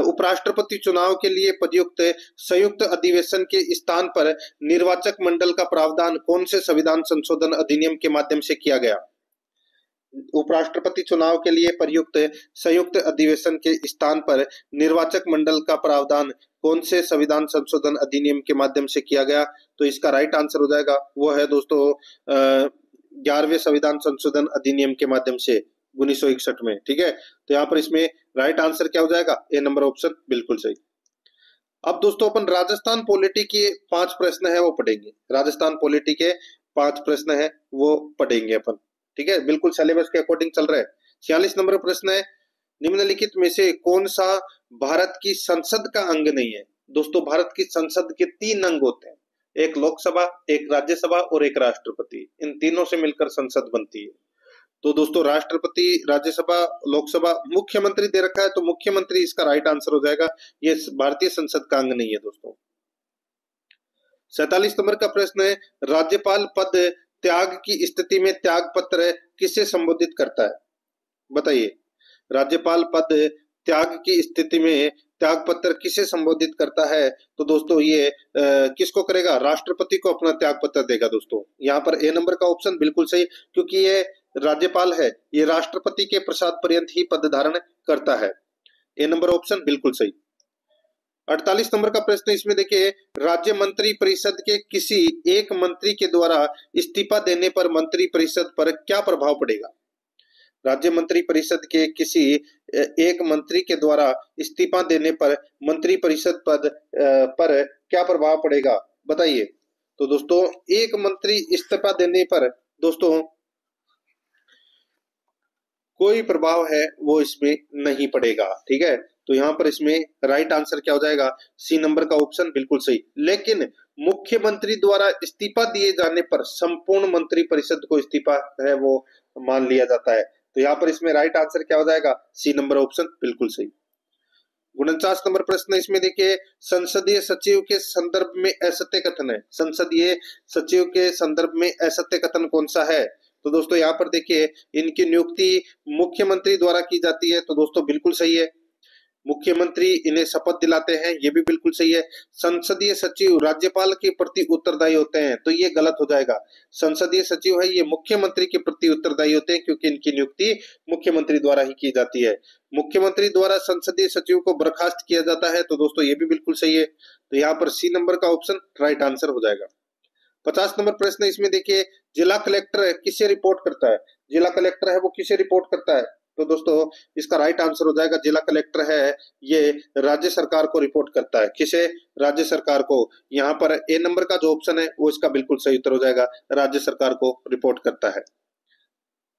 Speaker 1: उपराष्ट्रपति चुनाव के लिए प्रयुक्त संयुक्त अधिवेशन के स्थान पर निर्वाचक मंडल का प्रावधान कौन से संविधान संशोधन अधिनियम के माध्यम से किया गया? उपराष्ट्रपति चुनाव के लिए प्रयुक्त संयुक्त अधिवेशन के स्थान पर निर्वाचक मंडल का प्रावधान कौन से संविधान संशोधन अधिनियम के माध्यम से किया गया? तो इसका राइट आंसर हो जाएगा वो है दोस्तों 11वें संविधान संशोधन अधिनियम के माध्यम से 1961 में, ठीक है। तो यहाँ पर इसमें राइट आंसर क्या हो जाएगा? ए नंबर ऑप्शन बिल्कुल सही। अब दोस्तों अपन राजस्थान पॉलिटी के 5 प्रश्न है वो पढ़ेंगे, राजस्थान पॉलिटी के 5 प्रश्न है वो पढ़ेंगे अपन, ठीक है, बिल्कुल सिलेबस के अकॉर्डिंग चल रहा है। 46 नंबर प्रश्न है, निम्नलिखित में से कौन सा भारत की संसद का अंग नहीं है? दोस्तों भारत की संसद के 3 अंग होते हैं, एक लोकसभा, एक राज्यसभा और एक राष्ट्रपति। इन तीनों से मिलकर संसद बनती है। तो दोस्तों राष्ट्रपति, राज्यसभा, लोकसभा, मुख्यमंत्री दे रखा है तो मुख्यमंत्री इसका राइट आंसर हो जाएगा। ये भारतीय संसद का अंग नहीं है दोस्तों। 47 नंबर का प्रश्न है, राज्यपाल पद त्याग की स्थिति में त्याग पत्र किसे संबोधित करता है? बताइए, राज्यपाल पद त्याग की स्थिति में त्याग पत्र किसे संबोधित करता है? तो दोस्तों ये किसको करेगा? राष्ट्रपति को अपना त्याग पत्र देगा दोस्तों। यहाँ पर ए नंबर का ऑप्शन बिल्कुल सही, क्योंकि ये राज्यपाल है, ये राष्ट्रपति के प्रसाद पर्यंत ही पद धारण करता है। ए नंबर ऑप्शन बिल्कुल सही। 48 नंबर का प्रश्न इसमें देखिए, राज्य मंत्री परिषद के किसी एक मंत्री के द्वारा इस्तीफा देने पर मंत्री परिषद पर क्या प्रभाव पड़ेगा? राज्य मंत्री परिषद के किसी एक मंत्री के द्वारा इस्तीफा देने पर मंत्री परिषद पद पर क्या प्रभाव पड़ेगा? बताइए। तो दोस्तों एक मंत्री इस्तीफा देने पर दोस्तों कोई प्रभाव है वो इसमें नहीं पड़ेगा, ठीक है। तो यहाँ पर इसमें राइट आंसर क्या हो जाएगा? सी नंबर का ऑप्शन बिल्कुल सही। लेकिन मुख्यमंत्री द्वारा इस्तीफा दिए जाने पर संपूर्ण मंत्री परिषद को इस्तीफा है वो मान लिया जाता है। तो यहाँ पर इसमें राइट आंसर क्या हो जाएगा? सी नंबर ऑप्शन बिल्कुल सही। 49 नंबर प्रश्न इसमें देखिए, संसदीय सचिव के संदर्भ में असत्य कथन है। संसदीय सचिव के संदर्भ में असत्य कथन कौन सा है? तो दोस्तों यहाँ पर देखिए, इनकी नियुक्ति मुख्यमंत्री द्वारा की जाती है, तो दोस्तों बिल्कुल सही है। मुख्यमंत्री इन्हें शपथ दिलाते हैं, ये भी बिल्कुल सही है। संसदीय सचिव राज्यपाल के प्रति उत्तरदायी होते हैं, तो ये गलत हो जाएगा। संसदीय सचिव है ये मुख्यमंत्री के प्रति उत्तरदायी होते हैं, क्योंकि इनकी नियुक्ति मुख्यमंत्री द्वारा ही की जाती है। मुख्यमंत्री द्वारा संसदीय सचिव को बर्खास्त किया जाता है, तो दोस्तों ये भी बिल्कुल सही है। तो यहाँ पर सी नंबर का ऑप्शन राइट आंसर हो जाएगा। 50 नंबर प्रश्न इसमें देखिए, जिला कलेक्टर किसे रिपोर्ट करता है? जिला कलेक्टर है वो किसे रिपोर्ट करता है? तो दोस्तों इसका राइट आंसर हो जाएगा, जिला कलेक्टर है ये राज्य सरकार को रिपोर्ट करता है। किसे? राज्य सरकार को। यहाँ पर ए नंबर का जो ऑप्शन है वो इसका बिल्कुल सही उत्तर हो जाएगा, राज्य सरकार को रिपोर्ट करता है।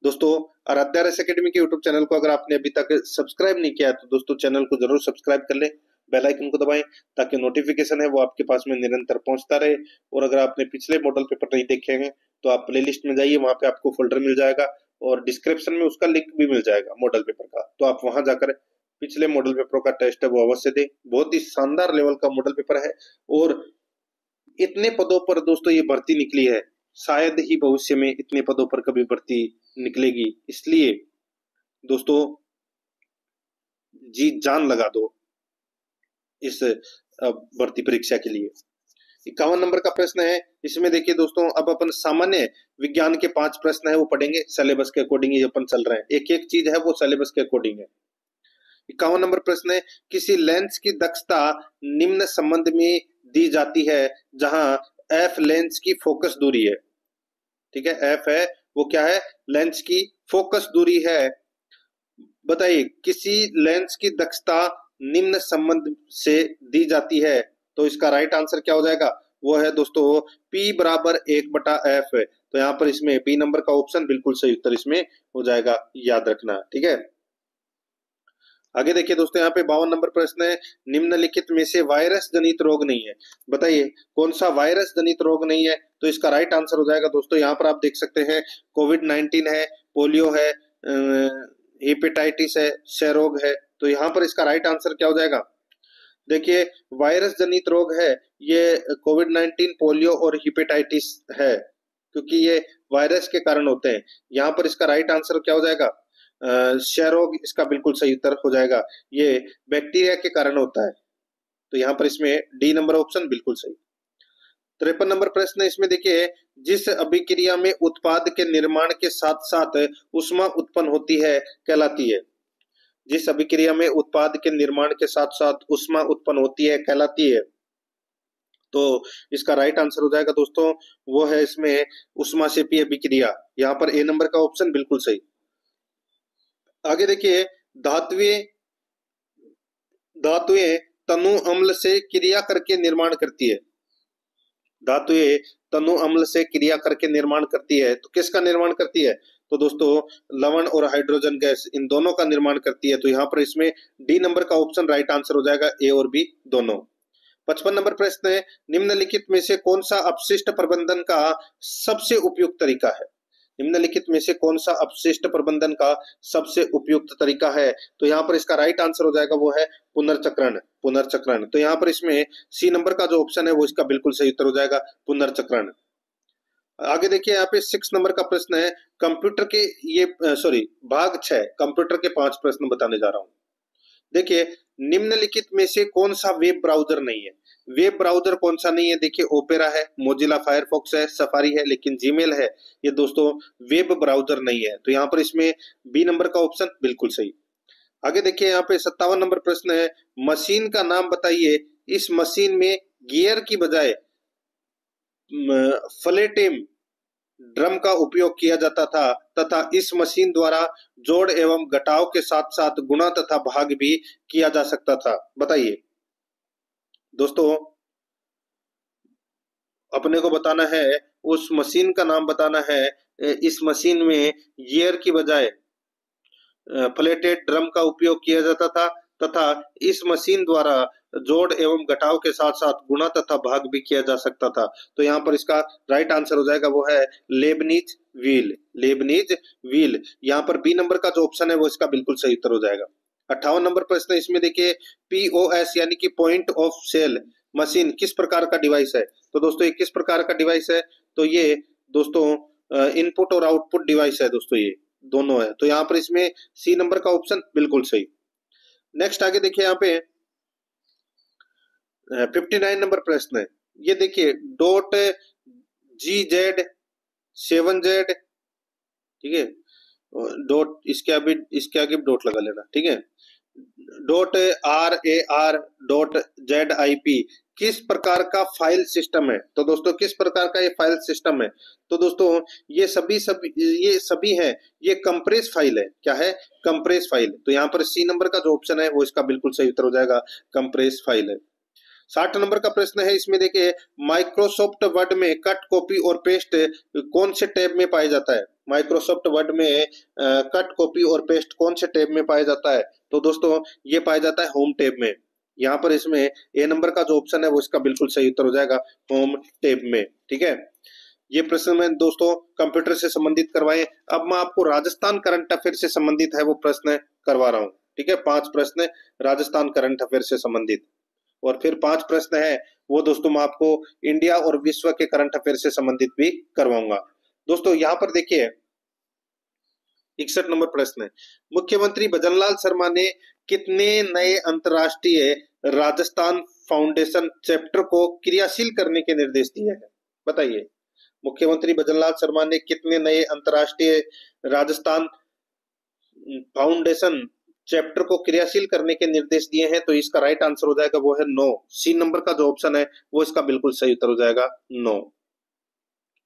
Speaker 1: दोस्तों आराध्या रेस एकेडमी के यूट्यूब चैनल को अगर आपने अभी तक सब्सक्राइब नहीं किया है तो दोस्तों चैनल को जरूर सब्सक्राइब कर लें, बेल आइकन को दबाएं ताकि नोटिफिकेशन है वो आपके पास में निरंतर पहुंचता रहे। और अगर आपने पिछले मॉडल पेपर नहीं देखे हैं तो आप प्लेलिस्ट में जाइए, वहां पे आपको फोल्डर मिल जाएगा और डिस्क्रिप्शन में उसका लिंक भी मिल जाएगा मॉडल पेपर का, तो आप वहां जाकर पिछले मॉडल पेपर का टेस्ट है वो अवश्य दें। बहुत ही शानदार लेवल का मॉडल पेपर है और इतने पदों पर दोस्तों ये भर्ती निकली है, शायद ही भविष्य में इतने पदों पर कभी भर्ती निकलेगी। इसलिए दोस्तों जी जान लगा दो इस भर्ती परीक्षा के लिए। 51 नंबर का प्रश्न है इसमें देखिए दोस्तों, अब अपन सामान्य विज्ञान के 5 प्रश्न है वो पढ़ेंगे सिलेबस के अकॉर्डिंग ही अपन चल रहे हैं, एक एक चीज है वो सिलेबस के अकॉर्डिंग है। 51 नंबर प्रश्न है, किसी लेंस की दक्षता निम्न संबंध में दी जाती है जहां एफ लेंस की फोकस दूरी है। ठीक है, एफ है वो क्या है? लेंस की फोकस दूरी है। बताइए किसी लेंस की दक्षता निम्न संबंध से दी जाती है, तो इसका राइट आंसर क्या हो जाएगा? वो है दोस्तों P बराबर 1/f है। तो यहाँ पर इसमें बी नंबर का ऑप्शन बिल्कुल सही उत्तर इसमें हो जाएगा, याद रखना। ठीक है, आगे देखिए दोस्तों, यहाँ पे 52 नंबर प्रश्न है, निम्नलिखित में से वायरस जनित रोग नहीं है। बताइए कौन सा वायरस जनित रोग नहीं है? तो इसका राइट आंसर हो जाएगा दोस्तों, यहाँ पर आप देख सकते हैं कोविड-19 है, पोलियो है, हेपेटाइटिस है, क्षय रोग है। तो यहाँ पर इसका राइट आंसर क्या हो जाएगा? देखिए वायरस जनित रोग है ये कोविड-19, पोलियो और हेपेटाइटिस है, क्योंकि ये वायरस के कारण होते हैं। यहाँ पर इसका राइट आंसर क्या हो जाएगा? क्षय रोग इसका बिल्कुल सही उत्तर हो जाएगा, ये बैक्टीरिया के कारण होता है। तो यहाँ पर इसमें डी नंबर ऑप्शन बिल्कुल सही। 53 नंबर प्रश्न इसमें देखिए, जिस अभिक्रिया में उत्पाद के निर्माण के साथ साथ ऊष्मा उत्पन्न होती है कहलाती है। जिस अभिक्रिया में उत्पाद के निर्माण के साथ साथ ऊष्मा उत्पन्न होती है कहलाती है। तो इसका राइट आंसर हो जाएगा दोस्तों, वो है इसमें ऊष्माक्षेपी अभिक्रिया। यहाँ पर ए नंबर का ऑप्शन बिल्कुल सही। आगे देखिए, धातुएं तनु अम्ल से क्रिया करके निर्माण करती है। धातुएं तनु अम्ल से क्रिया करके निर्माण करती है, तो किसका निर्माण करती है? तो दोस्तों लवण और हाइड्रोजन गैस इन दोनों का निर्माण करती है। तो यहाँ पर इसमें डी नंबर का ऑप्शन राइट आंसर हो जाएगा, ए और बी दोनों। 55 नंबर प्रश्न है, निम्नलिखित में से कौन सा अपशिष्ट प्रबंधन का सबसे उपयुक्त तरीका है? निम्नलिखित में से कौन सा अपशिष्ट प्रबंधन का सबसे उपयुक्त तरीका है? तो यहाँ पर इसका राइट आंसर हो जाएगा वो है पुनर्चक्रण। पुनर्चक्रण, तो यहाँ पर इसमें सी नंबर का जो ऑप्शन है वो इसका बिल्कुल सही उत्तर हो जाएगा, पुनर्चक्रण। आगे देखिए यहाँ पे 6 नंबर का प्रश्न है, कंप्यूटर के ये भाग 6 कंप्यूटर के 5 प्रश्न बताने जा रहा हूं। देखिए निम्नलिखित में से कौन सा वेब ब्राउजर नहीं है? वेब ब्राउजर कौन सा नहीं है? देखिए ओपेरा है, मोजिला फायरफॉक्स है, सफारी है, लेकिन जीमेल है, ये दोस्तों वेब ब्राउजर नहीं है। तो यहाँ पर इसमें बी नंबर का ऑप्शन बिल्कुल सही। आगे देखिए यहाँ पे 57 नंबर प्रश्न है, मशीन का नाम बताइए, इस मशीन में गियर की बजाय फ्लेटेम ड्रम का उपयोग किया जाता था तथा इस मशीन द्वारा जोड़ एवं घटाव के साथ साथ गुणा तथा भाग भी किया जा सकता था। बताइए दोस्तों, अपने को बताना है, उस मशीन का नाम बताना है। इस मशीन में गियर की बजाय फ्लेटेड ड्रम का उपयोग किया जाता था तथा इस मशीन द्वारा जोड़ एवं घटाव के साथ साथ गुणा तथा भाग भी किया जा सकता था। तो यहाँ पर इसका राइट आंसर हो जाएगा वो है लेबनीज व्हील। लेबनीज व्हील, यहाँ पर बी नंबर का जो ऑप्शन है वो इसका बिल्कुल सही उत्तर हो जाएगा। 58 नंबर प्रश्न, इसमें देखिए पीओएस यानी कि पॉइंट ऑफ सेल मशीन किस प्रकार का डिवाइस है? तो दोस्तों ये किस प्रकार का डिवाइस है? तो ये दोस्तों इनपुट और आउटपुट डिवाइस है दोस्तों, ये दोनों है। तो यहाँ पर इसमें सी नंबर का ऑप्शन बिल्कुल सही। नेक्स्ट आगे देखिए यहाँ पे 59 नंबर प्रश्न है, ये देखिए डॉट GZ7Z, ठीक है, डॉट इसके आगे डॉट लगा लेना, ठीक है, डॉट RAR डॉट ZIP किस प्रकार का फाइल सिस्टम है? तो दोस्तों किस प्रकार का ये फाइल सिस्टम है? तो दोस्तों ये सभी है, ये कंप्रेस फाइल है। क्या है? Compress file. तो यहाँ पर सी नंबर का जो ऑप्शन है वो इसका बिल्कुल सही उत्तर हो जाएगा, कंप्रेस फाइल है। 60 नंबर का प्रश्न है, इसमें देखिए माइक्रोसॉफ्ट वर्ड में कट, कॉपी और पेस्ट कौन से टैब में पाया जाता है? माइक्रोसॉफ्ट वर्ड में कट, कॉपी और पेस्ट कौन से टैब में पाया जाता है? तो दोस्तों ये पाया जाता है होम टैब में। यहाँ पर इसमें ए नंबर का जो ऑप्शन है वो इसका बिल्कुल सही उत्तर हो जाएगा, होम टैब में। ठीक है, ये प्रश्न मैं दोस्तों कंप्यूटर से संबंधित करवाए। अब मैं आपको राजस्थान करंट अफेयर से संबंधित है वो प्रश्न करवा रहा हूँ। ठीक है, 5 प्रश्न राजस्थान करंट अफेयर से संबंधित, और फिर 5 प्रश्न है वो दोस्तों मैं आपको इंडिया और विश्व के करंट अफेयर से संबंधित भी करवाऊंगा। दोस्तों यहाँ पर देखिए 61 नंबर प्रश्न है, मुख्यमंत्री भजनलाल शर्मा ने कितने नए अंतर्राष्ट्रीय राजस्थान फाउंडेशन चैप्टर को क्रियाशील करने के निर्देश दिए हैं? बताइए, मुख्यमंत्री भजनलाल शर्मा ने कितने नए अंतर्राष्ट्रीय राजस्थान फाउंडेशन चैप्टर को क्रियाशील करने के निर्देश दिए हैं? तो इसका राइट आंसर हो जाएगा वो है 9। सी नंबर का जो ऑप्शन है वो इसका बिल्कुल सही उत्तर हो जाएगा 9।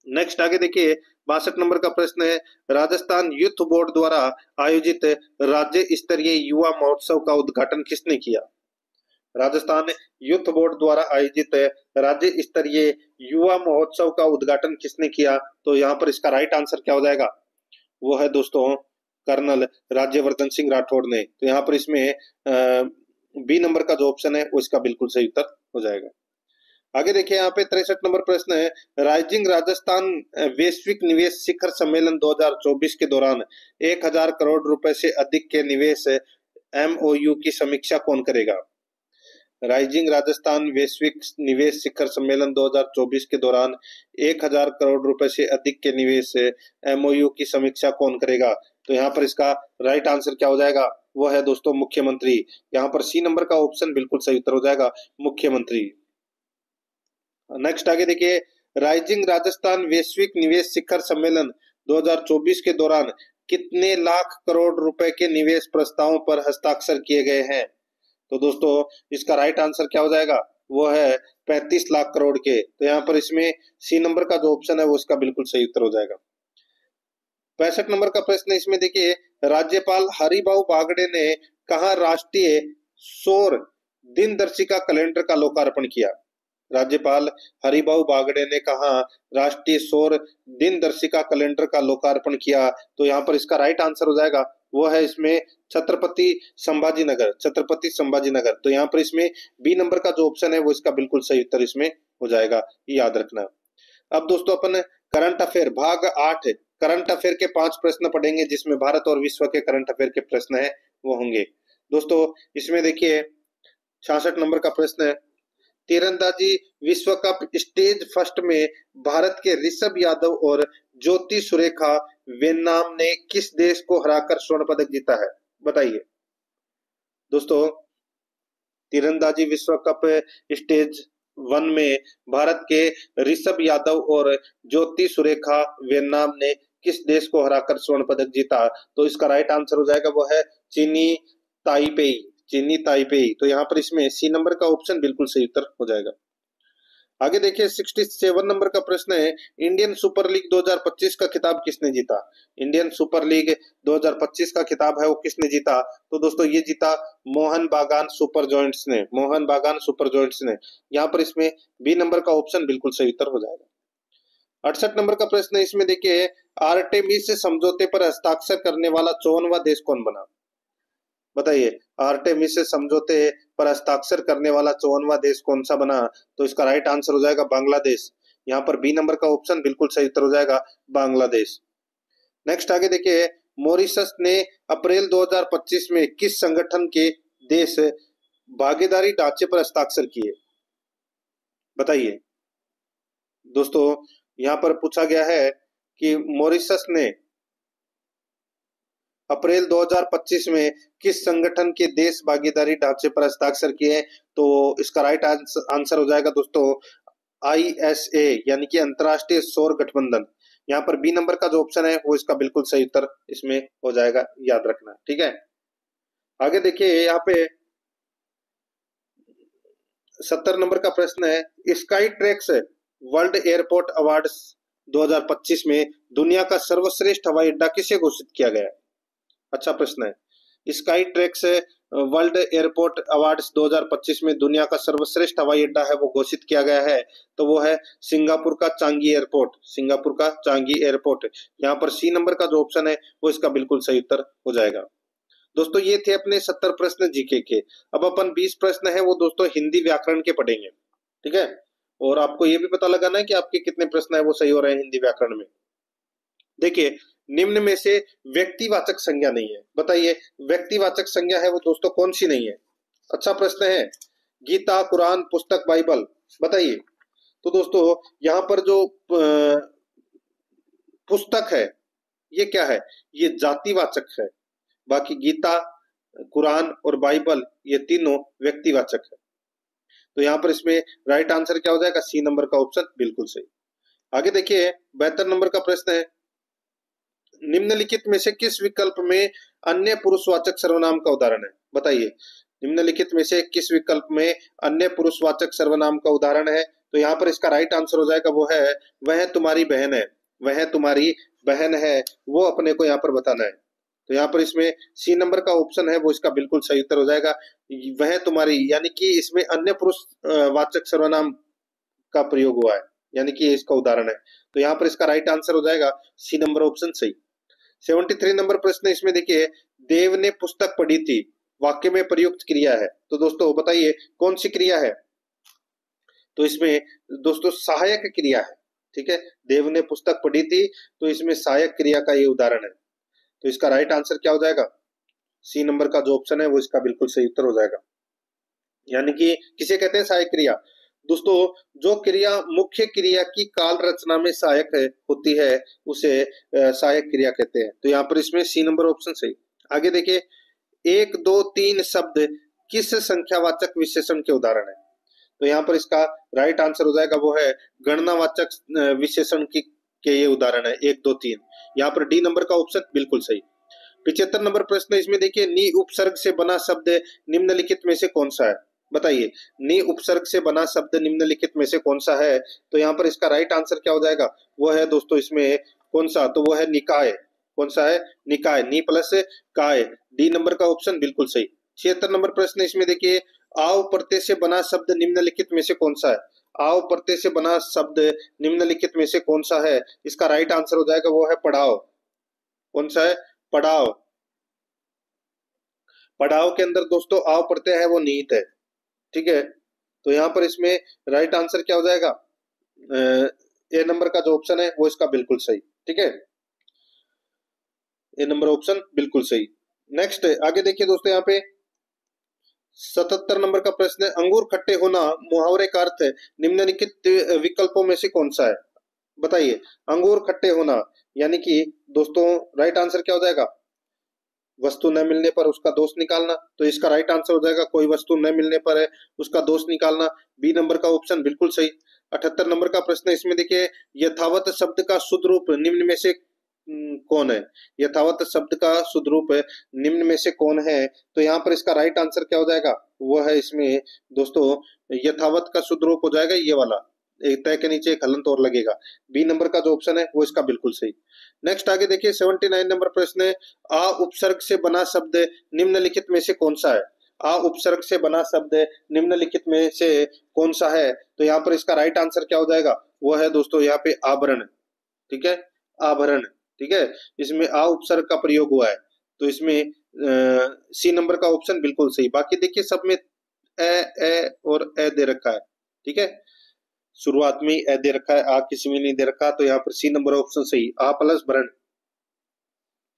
Speaker 1: नेक्स्ट आगे देखिए 62 नंबर का प्रश्न है, राजस्थान यूथ बोर्ड द्वारा आयोजित राज्य स्तरीय युवा महोत्सव का उद्घाटन किसने किया? राजस्थान यूथ बोर्ड द्वारा आयोजित राज्य स्तरीय युवा महोत्सव का उद्घाटन किसने किया? तो यहाँ पर इसका राइट आंसर क्या हो जाएगा? वो है दोस्तों कर्नल राज्यवर्धन सिंह राठौड़ ने। तो यहाँ पर इसमें बी नंबर का जो ऑप्शन है वो इसका बिल्कुल सही उत्तर हो जाएगा। आगे देखिए यहाँ पे 63 नंबर प्रश्न है, राइजिंग राजस्थान वैश्विक निवेश शिखर सम्मेलन 2024 के दौरान 1000 करोड़ रुपए से अधिक के निवेश MOU की समीक्षा कौन करेगा? राइजिंग राजस्थान वैश्विक निवेश शिखर सम्मेलन 2024 के दौरान 1000 करोड़ रुपए से अधिक के निवेश MOU की समीक्षा कौन करेगा? तो यहाँ पर इसका राइट आंसर क्या हो जाएगा? वो है दोस्तों मुख्यमंत्री। यहाँ पर सी नंबर का ऑप्शन बिल्कुल सही उत्तर हो जाएगा, मुख्यमंत्री। नेक्स्ट आगे देखिए, राइजिंग राजस्थान वैश्विक निवेश शिखर सम्मेलन 2024 के दौरान कितने लाख करोड़ रुपए के निवेश प्रस्तावों पर हस्ताक्षर किए गए हैं? तो दोस्तों इसका राइट आंसर क्या हो जाएगा? वो है 35 लाख करोड़ के। तो यहाँ पर इसमें सी नंबर का जो ऑप्शन है वो इसका बिल्कुल सही उत्तर हो जाएगा। 65 नंबर का प्रश्न इसमें देखिए, राज्यपाल हरिभाऊ बागड़े ने कहा राष्ट्रीय सौर दिनदर्शिका कैलेंडर का लोकार्पण किया? राज्यपाल हरिभाऊ बागड़े ने कहा राष्ट्रीय सौर दिनदर्शिका कैलेंडर का लोकार्पण किया? तो यहाँ पर इसका राइट आंसर हो जाएगा वो है इसमें छत्रपति संभाजी नगर, छत्रपति संभाजी नगर। तो यहाँ पर इसमें बी नंबर का जो ऑप्शन है वो इसका बिल्कुल सही उत्तर इसमें हो जाएगा, ये याद रखना। अब दोस्तों अपन करंट अफेयर भाग 8 करंट अफेयर के 5 प्रश्न पढ़ेंगे, जिसमें भारत और विश्व के करंट अफेयर के प्रश्न है वो होंगे। दोस्तों इसमें देखिए 66 नंबर का प्रश्न है, तीरंदाजी विश्व कप स्टेज फर्स्ट में भारत के ऋषभ यादव और ज्योति सुरेखा वेन्नाम ने किस देश को हराकर स्वर्ण पदक जीता है? बताइए दोस्तों, तीरंदाजी विश्व कप स्टेज 1 में भारत के ऋषभ यादव और ज्योति सुरेखा वेन्नाम ने किस देश को हराकर स्वर्ण पदक जीता? तो इसका राइट आंसर हो जाएगा वो है चीनी ताइपेई, चीनी ताइपेई। तो यहाँ पर इसमें सी नंबर का ऑप्शन बिल्कुल सही उत्तर हो जाएगा। आगे देखिए 67 नंबर का प्रश्न है, इंडियन सुपर लीग 2025 का खिताब किसने जीता? इंडियन सुपर लीग 2025 का खिताब है वो किसने जीता? तो दोस्तों ये जीता मोहन बागान सुपर जॉइंट्स ने, मोहन बागान सुपर जॉइंट्स ने। यहाँ पर इसमें बी नंबर का ऑप्शन बिल्कुल सही उत्तर हो जाएगा। 68 नंबर का प्रश्न है, इसमें देखिए आर्टेमिस समझौते पर हस्ताक्षर करने वाला 54वां देश कौन बना? बताइए आर्टेमिस समझौते पर हस्ताक्षर करने वाला 54वां देश कौन सा बना? तो इसका राइट आंसर हो जाएगा बांग्लादेश। यहाँ पर बी नंबर का ऑप्शन बिल्कुल सही उत्तर हो जाएगा बांग्लादेश। नेक्स्ट आगे देखिए, मॉरिशस ने अप्रैल 2025 में किस संगठन के देश भागीदारी ढांचे पर हस्ताक्षर किए? बताइए दोस्तों, यहाँ पर पूछा गया है कि मॉरिशस ने अप्रैल 2025 में किस संगठन के देश भागीदारी ढांचे पर हस्ताक्षर किए? तो इसका राइट आंसर हो जाएगा दोस्तों ISA, यानी कि अंतरराष्ट्रीय सौर गठबंधन। यहाँ पर बी नंबर का जो ऑप्शन है वो इसका बिल्कुल सही उत्तर इसमें हो जाएगा, याद रखना। ठीक है, आगे देखिए यहाँ पे 70 नंबर का प्रश्न है, sky tracks world airport awards 2025 में दुनिया का सर्वश्रेष्ठ हवाई अड्डा किसे घोषित किया गया? अच्छा प्रश्न है। Sky tracks world airport awards 2025 में दुनिया का सर्वश्रेष्ठ हवाई अड्डा है वो घोषित किया गया है, तो वो है सिंगापुर का चांगी एयरपोर्ट, सिंगापुर का चांगी एयरपोर्ट। यहाँ पर सी नंबर का जो ऑप्शन है वो इसका बिल्कुल सही उत्तर हो जाएगा। दोस्तों ये थे अपने 70 प्रश्न जीके के। अब अपन 20 प्रश्न है वो दोस्तों हिंदी व्याकरण के पढ़ेंगे। ठीक है, और आपको ये भी पता लगाना है कि आपके कितने प्रश्न है वो सही हो रहे हैं हिंदी व्याकरण में। देखिए निम्न में से व्यक्तिवाचक संज्ञा नहीं है, बताइए व्यक्तिवाचक संज्ञा है वो दोस्तों कौन सी नहीं है? अच्छा प्रश्न है, गीता, कुरान, पुस्तक, बाइबल, बताइए। तो दोस्तों यहाँ पर जो पुस्तक है ये क्या है? ये जातिवाचक है। बाकी गीता, कुरान और बाइबल ये तीनों व्यक्तिवाचक है। तो यहाँ पर इसमें राइट आंसर क्या हो जाएगा? सी नंबर का ऑप्शन बिल्कुल सही। आगे देखिए 72 नंबर का प्रश्न है, निम्नलिखित में से किस विकल्प में अन्य पुरुषवाचक सर्वनाम का उदाहरण है? बताइए निम्नलिखित में से किस विकल्प में अन्य पुरुषवाचक सर्वनाम का उदाहरण है? तो यहाँ पर इसका राइट आंसर हो जाएगा वो है वह तुम्हारी बहन है, वह तुम्हारी बहन है, वो अपने को यहाँ पर बताना है। तो यहाँ पर इसमें सी नंबर का ऑप्शन है वो इसका बिल्कुल सही उत्तर हो जाएगा, वह तुम्हारी, यानी कि इसमें अन्य पुरुष वाचक सर्वनाम का प्रयोग हुआ है, यानी कि इसका उदाहरण है। तो यहाँ पर इसका राइट आंसर हो जाएगा सी नंबर ऑप्शन सही। 73 नंबर प्रश्न इसमें देखिए, देव ने पुस्तक पढ़ी थी वाक्य में प्रयुक्त क्रिया है, तो दोस्तों बताइए कौन सी क्रिया है? तो इसमें दोस्तों सहायक क्रिया है। ठीक है, देव ने पुस्तक पढ़ी थी तो इसमें सहायक क्रिया का ये उदाहरण है। तो इसका राइट आंसर क्या हो जाएगा? सी नंबर का जो ऑप्शन है वो इसका बिल्कुल सही उत्तर हो जाएगा। यानी कि किसे कहते हैं सहायक क्रिया? दोस्तों जो क्रिया मुख्य क्रिया की काल रचना में सहायक होती है उसे सहायक क्रिया कहते हैं। तो यहाँ पर इसमें सी नंबर ऑप्शन सही। आगे देखिए 1, 2, 3 शब्द किस संख्यावाचक विशेषण के उदाहरण है? तो यहाँ पर इसका राइट आंसर हो जाएगा वो है गणनावाचक विशेषण के ये उदाहरण है 1, 2, 3। यहाँ पर डी नंबर का ऑप्शन बिल्कुल सही। 75 नंबर प्रश्न इसमें देखिए, नी उपसर्ग से बना शब्द निम्नलिखित में से कौन सा है? बताइए नी उपसर्ग से बना शब्द निम्नलिखित में से कौन सा है? तो यहाँ पर इसका राइट आंसर क्या हो जाएगा? वो है दोस्तों इसमें कौन सा? तो वो है निकाय। कौन सा है? निकाय, नी प्लस काय, डी नंबर का ऑप्शन बिल्कुल सही। 76 नंबर प्रश्न इसमें देखिए, आव प्रत्यय से बना शब्द निम्नलिखित में से कौन सा है? आव प्रत्यय से बना शब्द निम्नलिखित में से कौन सा है? इसका राइट आंसर हो जाएगा वो है पड़ाव। कौन सा है? पड़ाव। पड़ाव के अंदर दोस्तों आव प्रत्यय है वो निहित है। ठीक है, तो यहाँ पर इसमें राइट आंसर क्या हो जाएगा? ए नंबर का जो ऑप्शन है वो इसका बिल्कुल सही। ठीक है, ए नंबर ऑप्शन बिल्कुल सही। नेक्स्ट आगे देखिए दोस्तों, यहाँ पे 77 नंबर का प्रश्न है, अंगूर खट्टे होना मुहावरे का अर्थ निम्नलिखित विकल्पों में से कौन सा है? बताइए, अंगूर खट्टे होना यानी कि दोस्तों राइट आंसर क्या हो जाएगा? वस्तु न मिलने पर उसका दोष निकालना। तो इसका राइट आंसर हो जाएगा कोई वस्तु न मिलने पर है उसका दोष निकालना। बी नंबर का ऑप्शन बिल्कुल सही। 78 नंबर का प्रश्न है, इसमें देखिए यथावत शब्द का शुद्ध रूप निम्न में से कौन है? यथावत शब्द का शुद्ध रूप निम्न में से कौन है? तो यहाँ पर इसका राइट आंसर क्या हो जाएगा? वो है इसमें दोस्तों यथावत का शुद्ध रूप हो जाएगा ये वाला, एक तय के नीचे एक हलंत और लगेगा। बी नंबर का जो ऑप्शन है वो इसका बिल्कुल सही। नेक्स्ट आगे देखिए 79 नंबर प्रश्न है, आ उपसर्ग से बना शब्द निम्नलिखित में से कौन सा है? आ उपसर्ग से बना शब्द निम्नलिखित में से कौन सा है? तो यहाँ पर इसका राइट आंसर क्या हो जाएगा? वो है दोस्तों यहाँ पे आभरण। ठीक है, आभरण। ठीक है, इसमें आ उपसर्ग का प्रयोग हुआ है, तो इसमें सी नंबर का ऑप्शन बिल्कुल सही। बाकी देखिए सब में ए और ए दे रखा है। ठीक है, शुरुआत में ए दे रखा है, आ किसी में नहीं दे रखा, तो यहाँ पर सी नंबर ऑप्शन सही, आ प्लस भरण।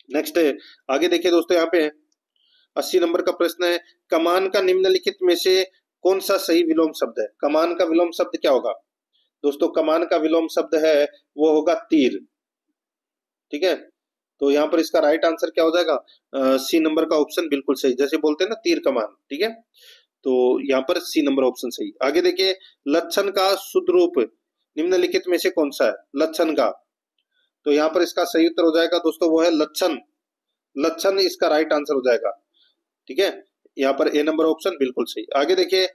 Speaker 1: नेक्स्ट आगे देखिए दोस्तों, यहाँ पे 80 नंबर का प्रश्न है, कमान का निम्नलिखित में से कौन सा सही विलोम शब्द है? कमान का विलोम शब्द क्या होगा? दोस्तों कमान का विलोम शब्द है वो होगा तीर। ठीक है, तो यहाँ पर इसका राइट आंसर क्या हो जाएगा? सी नंबर का ऑप्शन बिल्कुल सही, जैसे बोलते हैं ना तीर कमान। ठीक है, तो यहाँ पर सी नंबर ऑप्शन सही। आगे देखिए लक्षण का शुद्ध रूप निम्नलिखित में से कौन सा है? लक्षण का, तो यहाँ पर इसका सही उत्तर हो जाएगा दोस्तों वो है लक्षण। लक्षण इसका राइट आंसर हो जाएगा। ठीक है, यहाँ पर ए नंबर ऑप्शन बिल्कुल सही। आगे देखिए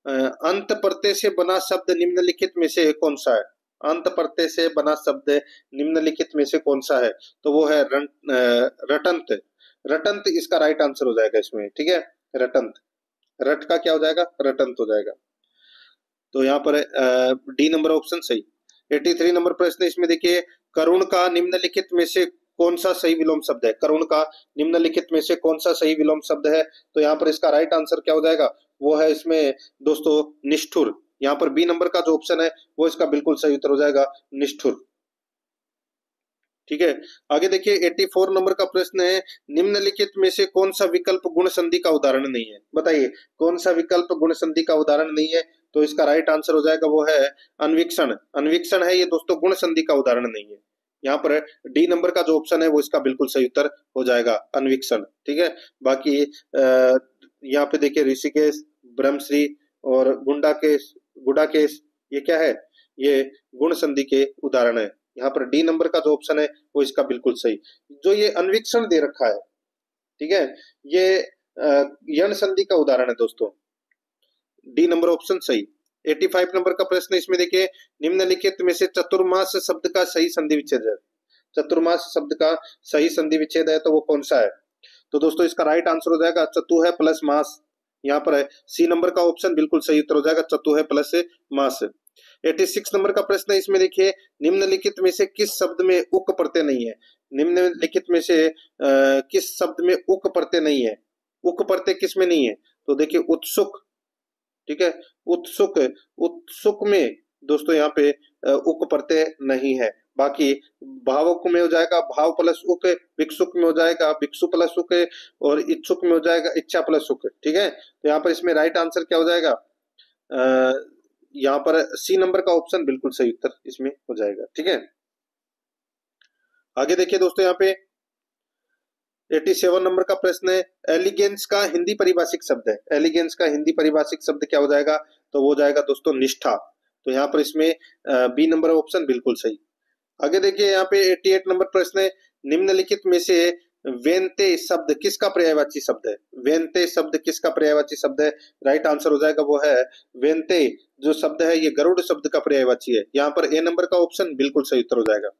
Speaker 1: अंत प्रत्यय से बना शब्द निम्नलिखित में से कौन सा है? अंत प्रत्यय से बना शब्द निम्नलिखित में से कौन सा है? तो वो है रटंत। रटंत इसका राइट आंसर हो जाएगा इसमें। ठीक है, रटंत, रट का क्या हो जाएगा? रटंत हो जाएगा। तो यहाँ पर डी नंबर ऑप्शन सही। 83 नंबर प्रश्न, इसमें देखिए करुण का निम्नलिखित में से कौन सा सही विलोम शब्द है? करुण का निम्नलिखित में से कौन सा सही विलोम शब्द है? तो यहाँ पर इसका राइट आंसर क्या हो जाएगा? वो है इसमें दोस्तों निष्ठुर। यहाँ पर बी नंबर का जो ऑप्शन है वो इसका बिल्कुल सही उत्तर हो जाएगा, निष्ठुर। ठीक है, आगे देखिए 84 नंबर का प्रश्न है, निम्नलिखित में से कौन सा विकल्प गुण संधि का उदाहरण नहीं है? बताइए कौन सा विकल्प गुण संधि का उदाहरण नहीं है? तो इसका राइट आंसर हो जाएगा वो है अन्वीक्षण। अन्वीक्षण है ये दोस्तों, गुण संधि का उदाहरण नहीं है। यहाँ पर डी नंबर का जो ऑप्शन है वो इसका बिल्कुल सही उत्तर हो जाएगा, अन्वीक्षण। ठीक है, बाकी यहाँ पे देखिए ऋषिकेश, ब्रह्मश्री और गुडाकेश ये क्या है? ये गुण संधि के उदाहरण है। यहाँ पर डी नंबर का जो ऑप्शन है वो इसका बिल्कुल सही। जो ये अन्वीक्षण दे रखा है, ठीक है, ये यण संधि का उदाहरण है दोस्तों। डी नंबर ऑप्शन सही। 85 नंबर का प्रश्न, इसमें देखिए निम्नलिखित में से चतुर्मास शब्द का सही संधि विच्छेद है। चतुर्मास शब्द का सही संधि विच्छेद है तो वो कौन सा है? तो दोस्तों इसका राइट आंसर हो जाएगा चतु है प्लस मास। यहाँ पर है सी नंबर का ऑप्शन बिल्कुल सही उत्तर हो जाएगा, चतु है प्लस मास। 86 नंबर का प्रश्न है, इसमें देखिए निम्नलिखित में से किस शब्द में उक प्रत्यय नहीं है? निम्नलिखित में से किस शब्द में उक प्रत्यय नहीं है? उक प्रत्यय किस में नहीं है? तो देखिए उत्सुक। ठीक है, उत्सुक, उत्सुक में दोस्तों यहाँ पे उक प्रत्यय नहीं है। बाकी भावुक में हो जाएगा भाव प्लस उक, भिक्षुक में हो जाएगा भिक्षु प्लस उक, और इच्छुक में हो जाएगा इच्छा प्लस उक। ठीक है, तो यहाँ पर इसमें राइट आंसर क्या हो जाएगा? यहाँ पर सी नंबर का ऑप्शन बिल्कुल सही उत्तर इसमें हो जाएगा। ठीक है, आगे देखिए दोस्तों यहाँ पे 87 नंबर का प्रश्न है, एलिगेंस का हिंदी परिभाषिक शब्द है। एलिगेंस का हिंदी परिभाषिक शब्द क्या हो जाएगा? तो वो जाएगा दोस्तों निष्ठा। तो यहाँ पर इसमें बी नंबर ऑप्शन बिल्कुल सही। आगे देखिए यहाँ पे 88 नंबर प्रश्न है, निम्नलिखित में से वेन्ते शब्द किसका पर्यायवाची शब्द है? वेन्ते शब्द किसका पर्यायवाची शब्द है? राइट आंसर हो जाएगा वो है वेन्ते जो शब्द है ये गरुड़ शब्द का पर्यायवाची है। यहाँ पर ए नंबर का ऑप्शन बिल्कुल सही उत्तर हो जाएगा।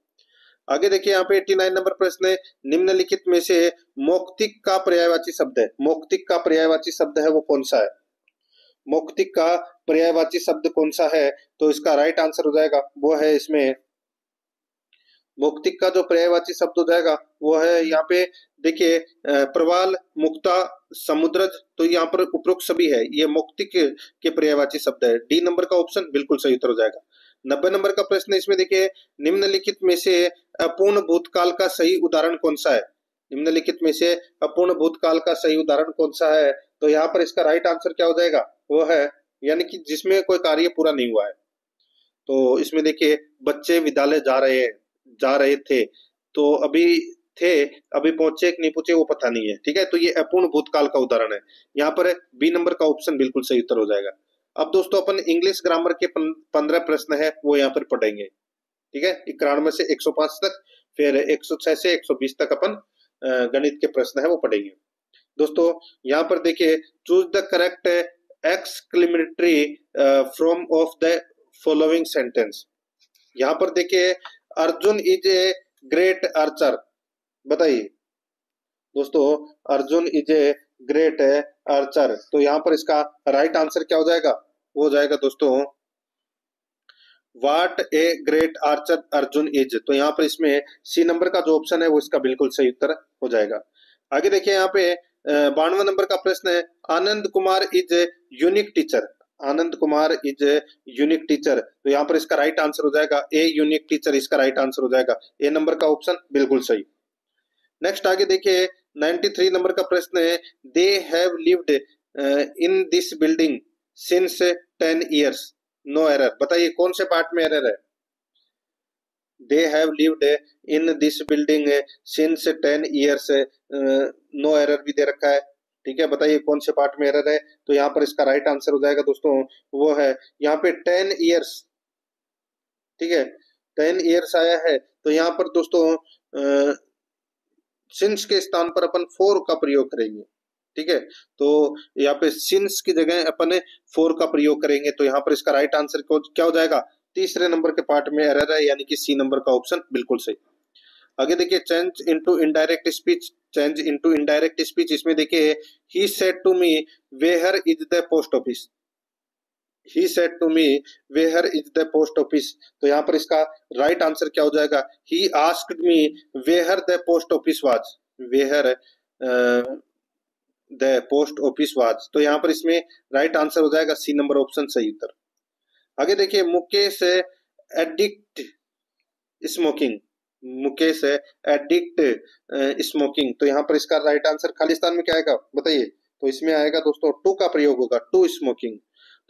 Speaker 1: आगे देखिए यहाँ पे 89 नंबर प्रश्न है, निम्नलिखित में से मौक्तिक का पर्यायवाची शब्द है। मौक्तिक का पर्यायवाची शब्द है वो कौन सा है? मौक्तिक का पर्यायवाची शब्द कौन सा है? तो इसका राइट आंसर हो जाएगा वो है इसमें मौक्तिक का जो पर्यायवाची शब्द हो जाएगा वो है यहाँ पे देखिए प्रवाल, मुक्ता, समुद्रज। तो यहाँ पर उपरोक्त सभी है, ये मौक्तिक के पर्यायवाची शब्द है। डी नंबर का ऑप्शन बिल्कुल सही उत्तर हो जाएगा। 90 नंबर का प्रश्न इसमें देखिए, निम्नलिखित में से अपूर्ण भूतकाल का सही उदाहरण कौन सा है? निम्नलिखित में से अपूर्ण भूतकाल का सही उदाहरण कौन सा है? तो यहाँ पर इसका राइट आंसर क्या हो जाएगा? वो है यानी कि जिसमें कोई कार्य पूरा नहीं हुआ है। तो इसमें देखिए बच्चे विद्यालय जा रहे थे, तो अभी थे, अभी पहुंचे कि नहीं पहुंचे वो पता नहीं है। ठीक है, तो ये अपूर्ण भूतकाल का उदाहरण है। यहाँ पर बी नंबर का ऑप्शन बिल्कुल सही उत्तर हो जाएगा। अब दोस्तों अपन इंग्लिश ग्रामर के 15 प्रश्न है वो यहाँ पर पढ़ेंगे। ठीक है, 91 से 105 तक, फिर 106 से 120 तक अपन गणित के प्रश्न है वो पढ़ेंगे। दोस्तों यहाँ पर देखिए, choose the correct exclamatory from of the following sentence. यहाँ पर देखिए, Arjun is a great Archer. बताइए दोस्तों, Arjun is a great Archer. तो यहाँ पर इसका राइट आंसर क्या हो जाएगा? वो हो जाएगा दोस्तों what a great Archer Arjun is. तो यहाँ पर इसमें सी नंबर का जो ऑप्शन है वो इसका बिल्कुल सही उत्तर हो जाएगा। आगे देखिए, यहाँ पे 92 नंबर का प्रश्न है, Anand Kumar is unique teacher. Anand Kumar is unique teacher. तो यहाँ पर इसका राइट आंसर हो जाएगा ए यूनिक टीचर, इसका राइट आंसर हो जाएगा ए नंबर का ऑप्शन बिल्कुल सही। नेक्स्ट आगे देखिए, 93 नंबर का प्रश्न है, they have lived in this building since 10 years, no error. बताइए कौन से पार्ट में एरर है? They have lived in this building since 10 years, no error भी दे रखा है। ठीक है, बताइए कौन से पार्ट में एरर है? तो यहाँ पर इसका राइट आंसर हो जाएगा दोस्तों वो है यहाँ पे 10 years। ठीक है, 10 years आया है, तो यहाँ पर दोस्तों सिंस के स्थान पर अपन 4 का प्रयोग करेंगे। ठीक है, तो यहाँ पे सिंस की जगह अपन 4 का प्रयोग करेंगे। तो यहाँ पर इसका राइट आंसर क्या हो जाएगा? तीसरे नंबर के पार्ट में एरर है, यानी कि सी नंबर का ऑप्शन बिल्कुल सही। आगे देखिए, change into indirect speech. Change into indirect speech, इसमें देखिए, he said to me where is the post office. He said to me where is the post office. तो यहाँ पर इसका राइट आंसर क्या हो जाएगा? He asked me where the post office was. Where the post office was. तो यहाँ पर इसमें राइट आंसर हो जाएगा सी नंबर ऑप्शन सही उत्तर। आगे देखिए, Mukesh addict smoking. Mukesh addict smoking. तो यहाँ पर इसका राइट आंसर खालिस्तान में क्या आएगा बताइए? तो इसमें आएगा दोस्तों टू का प्रयोग होगा, टू स्मोकिंग।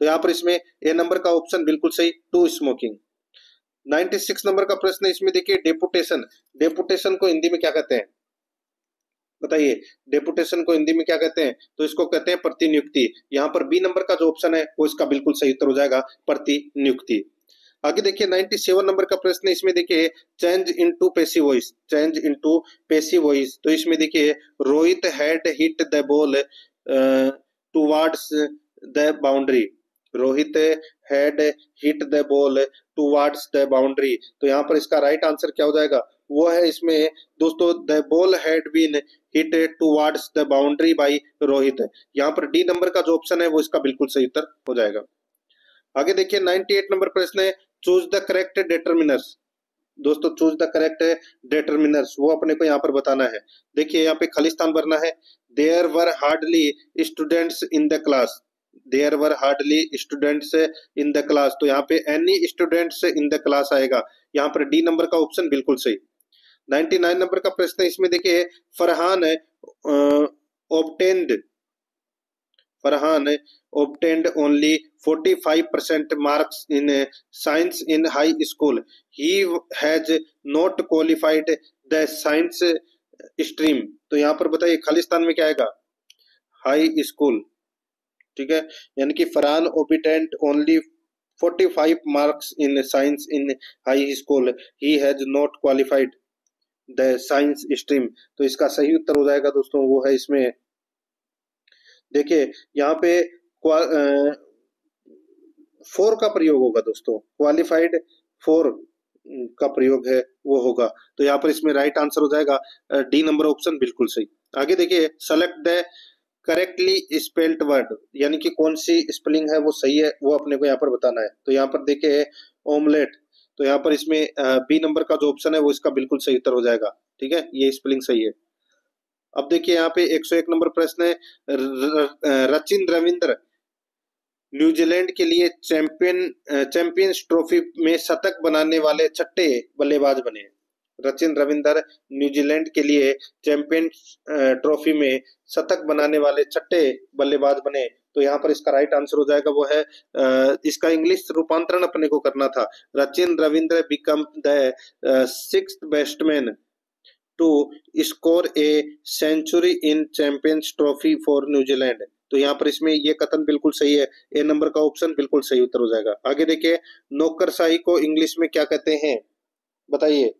Speaker 1: तो यहाँ पर इसमें ए नंबर का ऑप्शन बिल्कुल सही, टू स्मोकिंग। 96 नंबर का प्रश्न, इसमें देखिए डेपुटेशन। डेपुटेशन को हिंदी में क्या कहते हैं बताइए? डेपुटेशन को हिंदी में क्या कहते हैं? तो इसको कहते हैं प्रतिनियुक्ति। यहाँ पर बी नंबर का जो ऑप्शन है वो इसका बिल्कुल सही उत्तर हो जाएगा, प्रतिनियुक्ति। आगे देखिए, 97 नंबर का प्रश्न, इसमें देखिए change into passive voice. Change into passive voice. तो इसमें देखिए, Rohit had hit the ball towards the boundary. Rohit had hit the ball towards the boundary. तो यहाँ पर इसका राइट आंसर क्या हो जाएगा? वो है इसमें दोस्तों the ball had been hit towards the boundary by Rohit. यहाँ पर डी नंबर का जो ऑप्शन है वो इसका बिल्कुल सही उत्तर हो जाएगा। आगे देखिए, 98 नंबर प्रश्न है, चूज द करेक्ट डिटरमिनर्स। दोस्तों चूज द करेक्ट डिटरमिनर्स वो अपने को यहाँ पर बताना है। देखिए यहाँ पे खालिस्तान भरना है। There were hardly students in the class. There were hardly students in the class. तो यहाँ पे any students in the class आएगा। यहाँ पर डी नंबर का ऑप्शन बिल्कुल सही। 99 नंबर का प्रश्न है, इसमें देखिए Farhan obtained only 45% marks in science in high school. He has not qualified the science stream. तो यहाँ पर बताइए खालिस्तान में क्या आएगा? High school. ठीक है, यानी कि Farhan obtained only 45 marks in science in high school. He has not qualified the science stream. तो इसका सही उत्तर हो जाएगा दोस्तों वो है इसमें देखिए यहाँ पे 4 का प्रयोग होगा दोस्तों, क्वालिफाइड 4 का प्रयोग है वो होगा। तो यहाँ पर इसमें राइट आंसर हो जाएगा डी नंबर ऑप्शन बिल्कुल सही। आगे देखिए, select the correctly spelled word, यानी कि कौन सी स्पेलिंग है वो सही है, वो अपने को यहाँ पर बताना है। तो यहाँ पर देखिए ओमलेट, तो यहाँ पर इसमें बी नंबर का जो ऑप्शन है वो इसका बिल्कुल सही उत्तर हो जाएगा। ठीक है, ये स्पेलिंग सही है। अब देखिए यहाँ पे 101 नंबर प्रश्न है, रचिन रविंद्र न्यूजीलैंड के लिए चैंपियंस ट्रॉफी में शतक बनाने वाले छठे बल्लेबाज बने। रचिन रविंद्र न्यूजीलैंड के लिए चैंपियंस ट्रॉफी में शतक बनाने वाले छठे बल्लेबाज बने। तो यहाँ पर इसका राइट आंसर हो जाएगा वो है इसका इंग्लिश रूपांतरण अपने को करना था, Rachin Ravindra become the sixth batsman to score a century in Champions Trophy for New Zealand. तो यहाँ पर इसमें ये कथन बिल्कुल सही है, ए नंबर का ऑप्शन बिल्कुल सही उत्तर हो जाएगा। आगे देखिए, नौकरशाही को इंग्लिश में क्या कहते हैं, बताइए।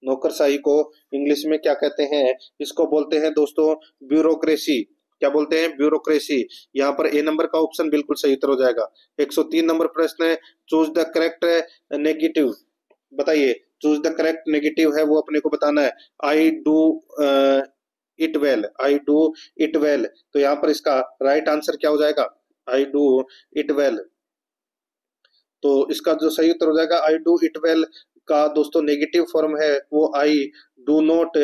Speaker 1: नौकरशाही को इंग्लिश में क्या कहते हैं? इसको बोलते हैं दोस्तों ब्यूरोक्रेसी। क्या बोलते हैं? ब्यूरोक्रेसी। यहाँ पर ए नंबर का ऑप्शन बिल्कुल सही उत्तर हो जाएगा। 103 नंबर प्रश्न है, चूज द करेक्ट नेगेटिव, बताइए। चूज द करेक्ट नेगेटिव है वो अपने को बताना है। I do it well, I do it well. तो यहाँ पर इसका राइट आंसर क्या हो जाएगा? I do it well. तो इसका जो सही उत्तर हो जाएगा आई डू इट वेल का दोस्तों नेगेटिव फॉर्म है वो I do not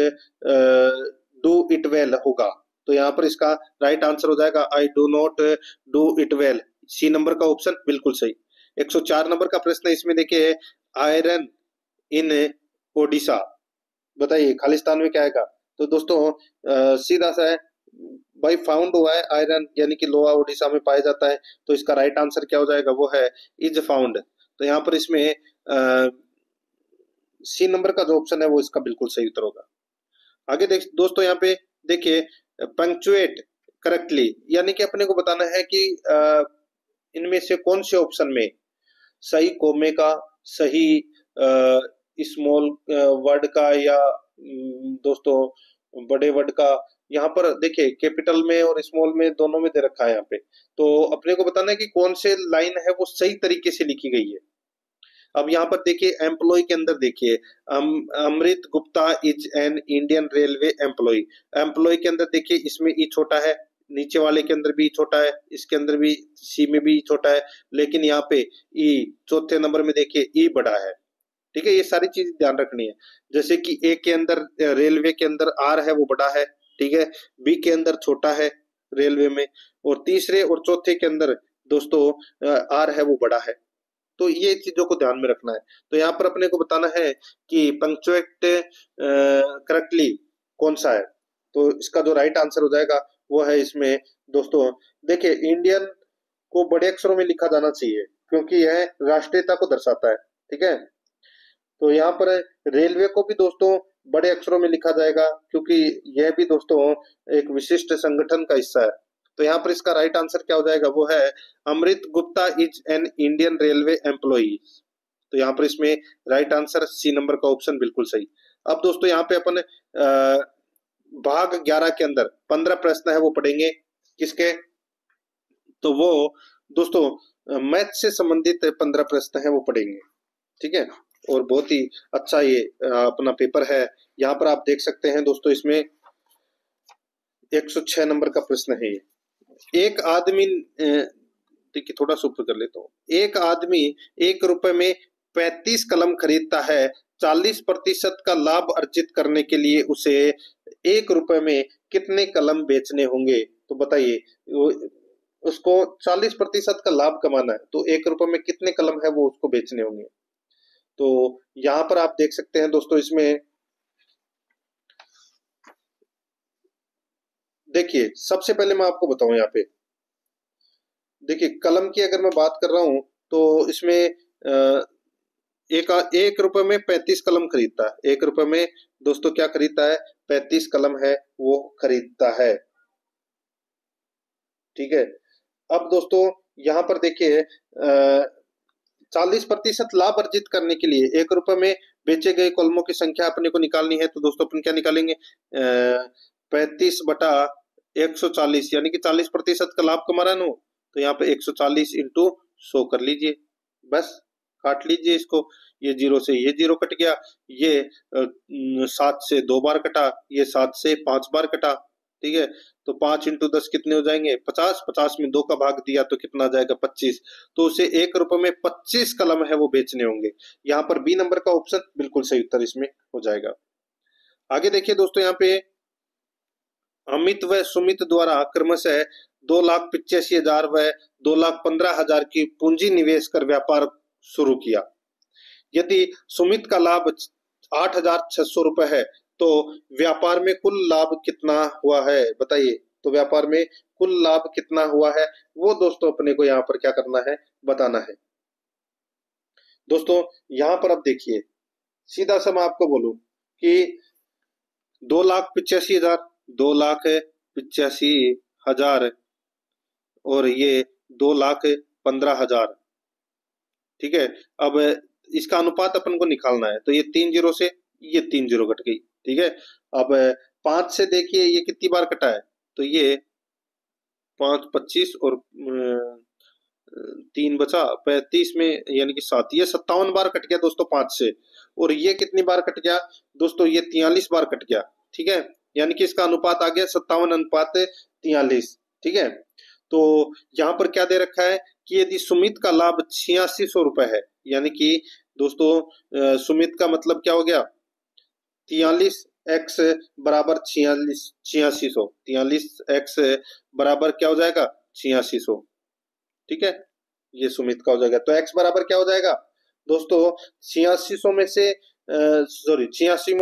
Speaker 1: do it well होगा। तो यहाँ पर इसका राइट आंसर हो जाएगा I do not do it well. C number का ऑप्शन बिल्कुल सही। 104 नंबर का प्रश्न है, इसमें देखिए आयरन इन ओडिशा, बताइए खालिस्तान में क्या आएगा? तो दोस्तों सीधा सा है भाई, फाउंड हुआ है आयरन, यानी कि लोहा ओडिशा में पाया जाता है। तो इसका राइट आंसर क्या हो जाएगा? वो है इज फाउंड। तो यहाँ पर इसमें सी नंबर का जो ऑप्शन है वो इसका बिल्कुल सही उत्तर होगा। आगे देख दोस्तों, यहाँ पे देखिए पंक्चुएट करेक्टली, यानी कि अपने को बताना है कि इनमें से कौन से ऑप्शन में सही कोमे का, सही स्मॉल वर्ड का, या दोस्तों बड़े वर्ड का। यहाँ पर देखिए कैपिटल में और स्मॉल में दोनों में दे रखा है यहाँ पे। तो अपने को बताना है कि कौन से लाइन है वो सही तरीके से लिखी गई है। अब यहाँ पर देखिए एम्प्लॉय के अंदर देखिए Amrit Gupta is an Indian railway employee. Employee के अंदर देखिए इसमें ई छोटा है, नीचे वाले के अंदर भी छोटा है, इसके अंदर भी सी में भी छोटा है, लेकिन यहाँ पे ई चौथे नंबर में देखिए ई बड़ा है। ठीक है, ये सारी चीज ध्यान रखनी है। जैसे कि ए के अंदर रेलवे के अंदर आर है वो बड़ा है, ठीक है, बी के अंदर छोटा है रेलवे में, और तीसरे और चौथे के अंदर दोस्तों आर है वो बड़ा है। तो ये चीजों को ध्यान में रखना है। तो यहाँ पर अपने को बताना है कि पंक्चुएट करेक्टली कौन सा है। तो इसका जो राइट आंसर हो जाएगा वो है इसमें दोस्तों देखिए इंडियन को बड़े अक्षरों में लिखा जाना चाहिए क्योंकि यह राष्ट्रीयता को दर्शाता है। ठीक है, तो यहाँ पर रेलवे को भी दोस्तों बड़े अक्षरों में लिखा जाएगा क्योंकि यह भी दोस्तों एक विशिष्ट संगठन का हिस्सा है। तो यहाँ पर इसका राइट आंसर क्या हो जाएगा? वो है Amrit Gupta is an Indian railway employee. तो यहाँ पर इसमें राइट आंसर सी नंबर का ऑप्शन बिल्कुल सही। अब दोस्तों यहाँ पे अपन भाग 11 के अंदर 15 प्रश्न है वो पढ़ेंगे। किसके? तो वो दोस्तों मैथ से संबंधित 15 प्रश्न है वो पढ़ेंगे। ठीक है, और बहुत ही अच्छा ये अपना पेपर है। यहाँ पर आप देख सकते हैं दोस्तों, इसमें 106 नंबर का प्रश्न है। एक आदमी देखिए थोड़ा सुपर कर लेता हूँ। एक आदमी 1 रुपए में 35 कलम खरीदता है, 40% का लाभ अर्जित करने के लिए उसे 1 रुपए में कितने कलम बेचने होंगे? तो बताइए, उसको 40% का लाभ कमाना है तो 1 रुपए में कितने कलम है वो उसको बेचने होंगे। तो यहाँ पर आप देख सकते हैं दोस्तों, इसमें देखिए सबसे पहले मैं आपको बताऊं, यहाँ पे देखिए कलम की अगर मैं बात कर रहा हूं तो इसमें एक रुपए में 35 कलम खरीदता है। 1 रुपए में दोस्तों क्या खरीदता है? 35 कलम है वो खरीदता है। ठीक है, अब दोस्तों यहाँ पर देखिए 40% लाभ अर्जित करने के लिए 1 रुपए में बेचे गए कलमों की संख्या अपने को निकालनी है। तो दोस्तों अपन क्या निकालेंगे? 35/140, यानी कि 40% का लाभ कमा रहा है। तो यहाँ पे 140 इंटू 100 कर लीजिए, बस काट लीजिए इसको। ये 0 से ये 0 कट गया, ये 7 से 2 बार कटा, ये 7 से 5 बार कटा। ठीक है। तो 5 इंटू 10 कितने हो जाएंगे 50, 50 में 2 का भाग दिया तो कितना आ जाएगा 25। तो उसे 1 रुपए में 25 कलम है वो बेचने होंगे। यहाँ पर बी नंबर का ऑप्शन बिल्कुल सही उत्तर इसमें हो जाएगा। आगे देखिए दोस्तों, यहाँ पे अमित व सुमित द्वारा क्रमशः 2,85,000 व 2,15,000 की पूंजी निवेश कर व्यापार शुरू किया। यदि सुमित का लाभ 8,600 रुपए है तो व्यापार में कुल लाभ कितना हुआ है बताइए। तो व्यापार में कुल लाभ कितना हुआ है वो दोस्तों अपने को यहाँ पर क्या करना है बताना है। दोस्तों यहाँ पर अब देखिए, सीधा सा मैं आपको बोलूं कि 2,85,000, 2,85,000 और ये 2,15,000, ठीक है। अब इसका अनुपात अपन को निकालना है, तो ये 3 जीरो से ये 3 जीरो कट गई, ठीक है। अब 5 से देखिए ये कितनी बार कटा है, तो ये 5 25 और 3 बचा 35 में यानी कि 7, ये 57 बार कट गया दोस्तों 5 से। और ये कितनी बार कट गया दोस्तों, ये 43 बार कट गया, ठीक है। यानी कि इसका अनुपात आ गया 57:43, ठीक है। तो यहाँ पर क्या दे रखा है कि यदि सुमित का लाभ 8600 रुपए है, यानी कि दोस्तों सुमित का मतलब क्या हो गया 43x बराबर 8600, 43x बराबर क्या हो जाएगा 8600, ठीक है। ये सुमित का हो जाएगा, तो x बराबर क्या हो जाएगा दोस्तों 8600 में से सॉरी 86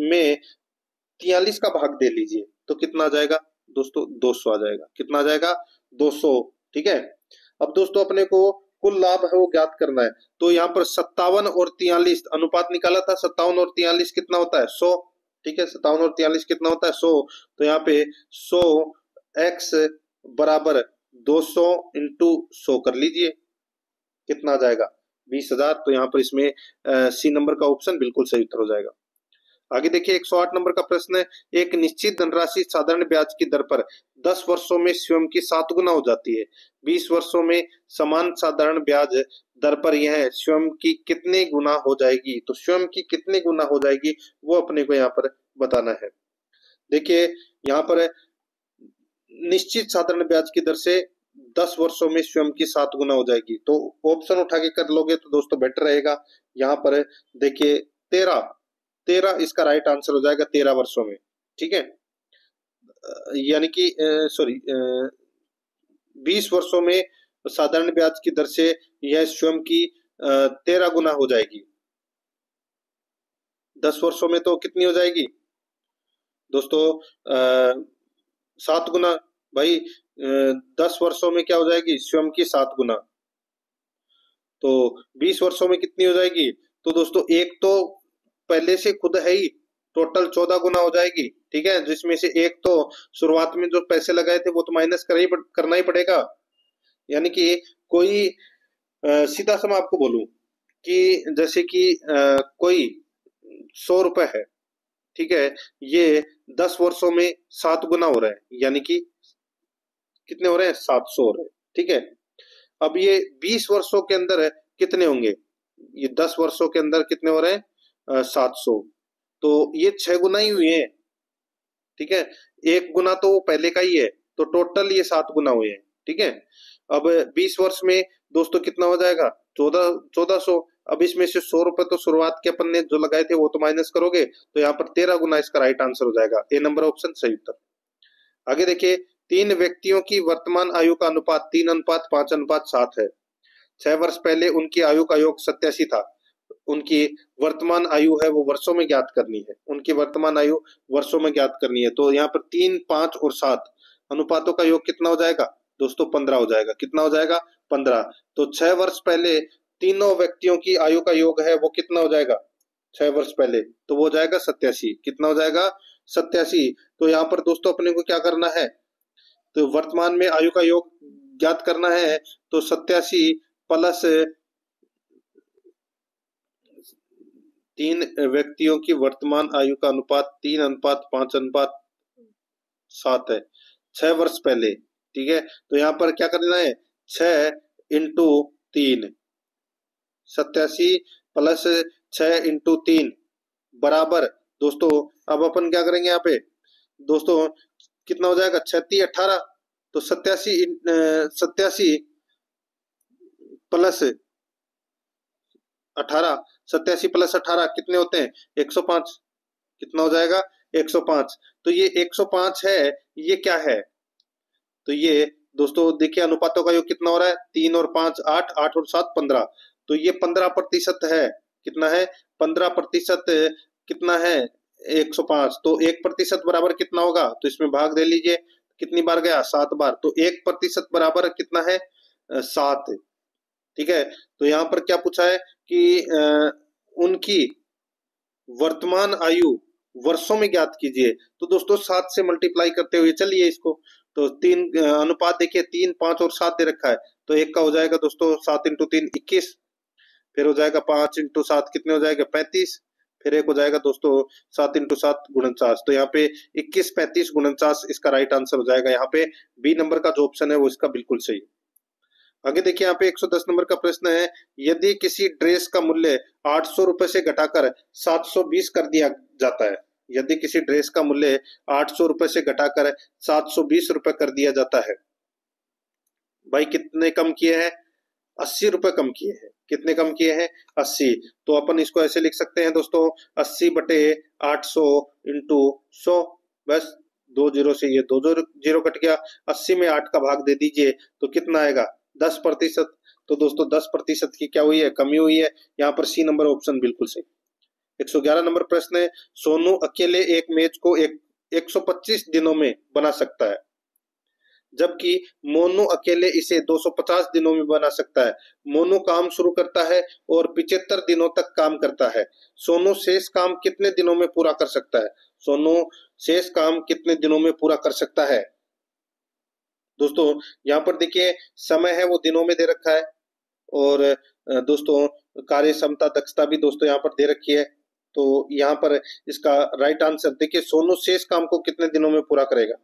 Speaker 1: में 43 का भाग दे लीजिए तो कितना आ जाएगा दोस्तों 200 आ जाएगा। कितना आ जाएगा 200, ठीक है। अब दोस्तों अपने को कुल लाभ है वो ज्ञात करना है, तो यहाँ पर 57 और 43 अनुपात निकाला था, 57 और 43 कितना होता है 100, ठीक है। 57 और 43 कितना होता है 100, तो यहाँ पे 100x बराबर 200 इंटू 100 कर लीजिए, कितना आ जाएगा 20,000। तो यहाँ पर इसमें सी नंबर का ऑप्शन बिल्कुल सही उत्तर हो जाएगा। आगे देखिए 108 नंबर का प्रश्न है, एक निश्चित धनराशि साधारण ब्याज की दर पर 10 वर्षों में स्वयं की 7 गुना हो जाती है। 20 वर्षों में समान साधारण ब्याज दर पर यह स्वयं की कितने गुना हो जाएगी। तो स्वयं की कितने गुना हो जाएगी वो अपने को यहाँ पर बताना है। देखिए यहाँ पर निश्चित साधारण ब्याज की दर से 10 वर्षों में स्वयं की 7 गुना हो जाएगी, तो ऑप्शन उठा के कर लोगे तो दोस्तों बेटर रहेगा। यहाँ पर देखिए 13 इसका राइट आंसर हो जाएगा 13 वर्षों में, ठीक है। यानी कि सॉरी 20 वर्षों में साधारण ब्याज की दर से यह स्वयं की 13 गुना हो जाएगी। 10 वर्षों में तो कितनी हो जाएगी दोस्तों 7 गुना भाई। 10 वर्षों में क्या हो जाएगी स्वयं की 7 गुना, तो 20 वर्षों में कितनी हो जाएगी। तो दोस्तों एक तो पहले से खुद है ही, टोटल 14 गुना हो जाएगी, ठीक है। जिसमें से एक तो शुरुआत में जो पैसे लगाए थे वो तो माइनस करना ही पड़ेगा। यानी कि कोई सीधा सा मैं आपको बोलूं कि जैसे कि कोई 100 रुपए है, ठीक है। ये 10 वर्षों में 7 गुना हो रहा है, यानी कि कितने हो रहे हैं 700 हो रहे हैं, ठीक है। अब ये 20 वर्षों के अंदर कितने होंगे, ये 10 वर्षों के अंदर कितने हो रहे हैं 700, तो ये 6 गुना ही हुए हैं, ठीक है। 1 गुना तो पहले का ही है, तो टोटल ये 7 गुना हुए हैं, ठीक है। अब 20 वर्ष में दोस्तों कितना हो जाएगा 1400। अब इसमें से 100 रुपए तो शुरुआत के अपन ने जो लगाए थे वो तो माइनस करोगे, तो यहाँ पर 13 गुना इसका राइट आंसर हो जाएगा, ए नंबर ऑप्शन सही उत्तर। आगे देखिए 3 व्यक्तियों की वर्तमान आयु का अनुपात 3:5:7 है। 6 वर्ष पहले उनकी आयु का योग 87 था। उनकी वर्तमान आयु है वो वर्षों में ज्ञात करनी है, उनकी वर्तमान आयु वर्षों में ज्ञात करनी है। तो यहाँ पर 3, 5 और 7 अनुपातों का योग कितना हो जाएगा दोस्तों 15 हो जाएगा। कितना हो जाएगा 15। तो 6 वर्ष पहले तीनों व्यक्तियों की आयु का योग है वो कितना हो जाएगा 6 वर्ष पहले, तो वो हो जाएगा 87। कितना हो जाएगा 87। तो यहाँ पर दोस्तों अपने को क्या करना है, तो वर्तमान में आयु का योग ज्ञात करना है, तो 87 प्लस 3 व्यक्तियों की वर्तमान आयु का अनुपात 3:5:7 है 6 वर्ष पहले, ठीक है। तो यहाँ पर क्या करना है 6 इंटू 3, 87 प्लस 6 इंटू 3 बराबर दोस्तों, अब अपन क्या करेंगे यहाँ पे दोस्तों कितना हो जाएगा 36 18, तो 87 प्लस 18, 87 प्लस 18 कितने होते हैं 105, कितना हो जाएगा 105। तो ये 105 है, ये क्या है, तो ये दोस्तों देखिए अनुपातों का योग कितना हो रहा है 3 और 5 8, 8 और 7 15, तो ये 15% है, कितना है 15% कितना है 105, तो 1% बराबर कितना होगा, तो इसमें भाग दे लीजिए, कितनी बार गया 7 बार, तो 1% बराबर कितना है 7। ठीक है, तो यहाँ पर क्या पूछा है कि उनकी वर्तमान आयु वर्षों में ज्ञात कीजिए, तो दोस्तों 7 से मल्टीप्लाई करते हुए चलिए इसको, तो 3 अनुपात देखिए 3 5 और 7 दे रखा है, तो एक का हो जाएगा दोस्तों 7 इंटू 3 21, फिर हो जाएगा 5 इंटू 7 कितने हो जाएगा 35, फिर एक हो जाएगा दोस्तों 7 इंटू 7 49, तो यहाँ पे 21 35 49 इसका राइट आंसर हो जाएगा, यहाँ पे बी नंबर का जो ऑप्शन है वो इसका बिल्कुल सही। आगे देखिए यहाँ पे 110 नंबर का प्रश्न है, यदि किसी ड्रेस का मूल्य 800 रुपए से घटाकर 720 कर दिया जाता है, यदि किसी ड्रेस का मूल्य 800 रुपए से घटाकर 720 रुपए कर दिया जाता है, भाई कितने कम किए हैं 80 रुपए कम किए हैं, कितने कम किए हैं 80, तो अपन इसको ऐसे लिख सकते हैं दोस्तों 80 बटे 800 इंटू 100, बस 2 जीरो से ये 2 जीरो कट गया, 80 में 8 का भाग दे दीजिए तो कितना आएगा 10%, तो दोस्तों 10% की क्या हुई है कमी हुई है, यहाँ पर सी नंबर ऑप्शन बिल्कुल सही। 111 नंबर प्रश्न है, सोनू अकेले एक मेज को 125 दिनों में बना सकता है, जबकि मोनू अकेले इसे 250 दिनों में बना सकता है। मोनू काम शुरू करता है और 75 दिनों तक काम करता है, सोनू शेष काम कितने दिनों में पूरा कर सकता है, सोनू शेष काम कितने दिनों में पूरा कर सकता है। दोस्तों यहाँ पर देखिए समय है वो दिनों में दे रखा है, और दोस्तों कार्य क्षमता दक्षता भी दोस्तों यहाँ पर दे रखी है, तो यहाँ पर इसका राइट आंसर देखिए सोनू शेष काम को कितने दिनों में पूरा करेगा,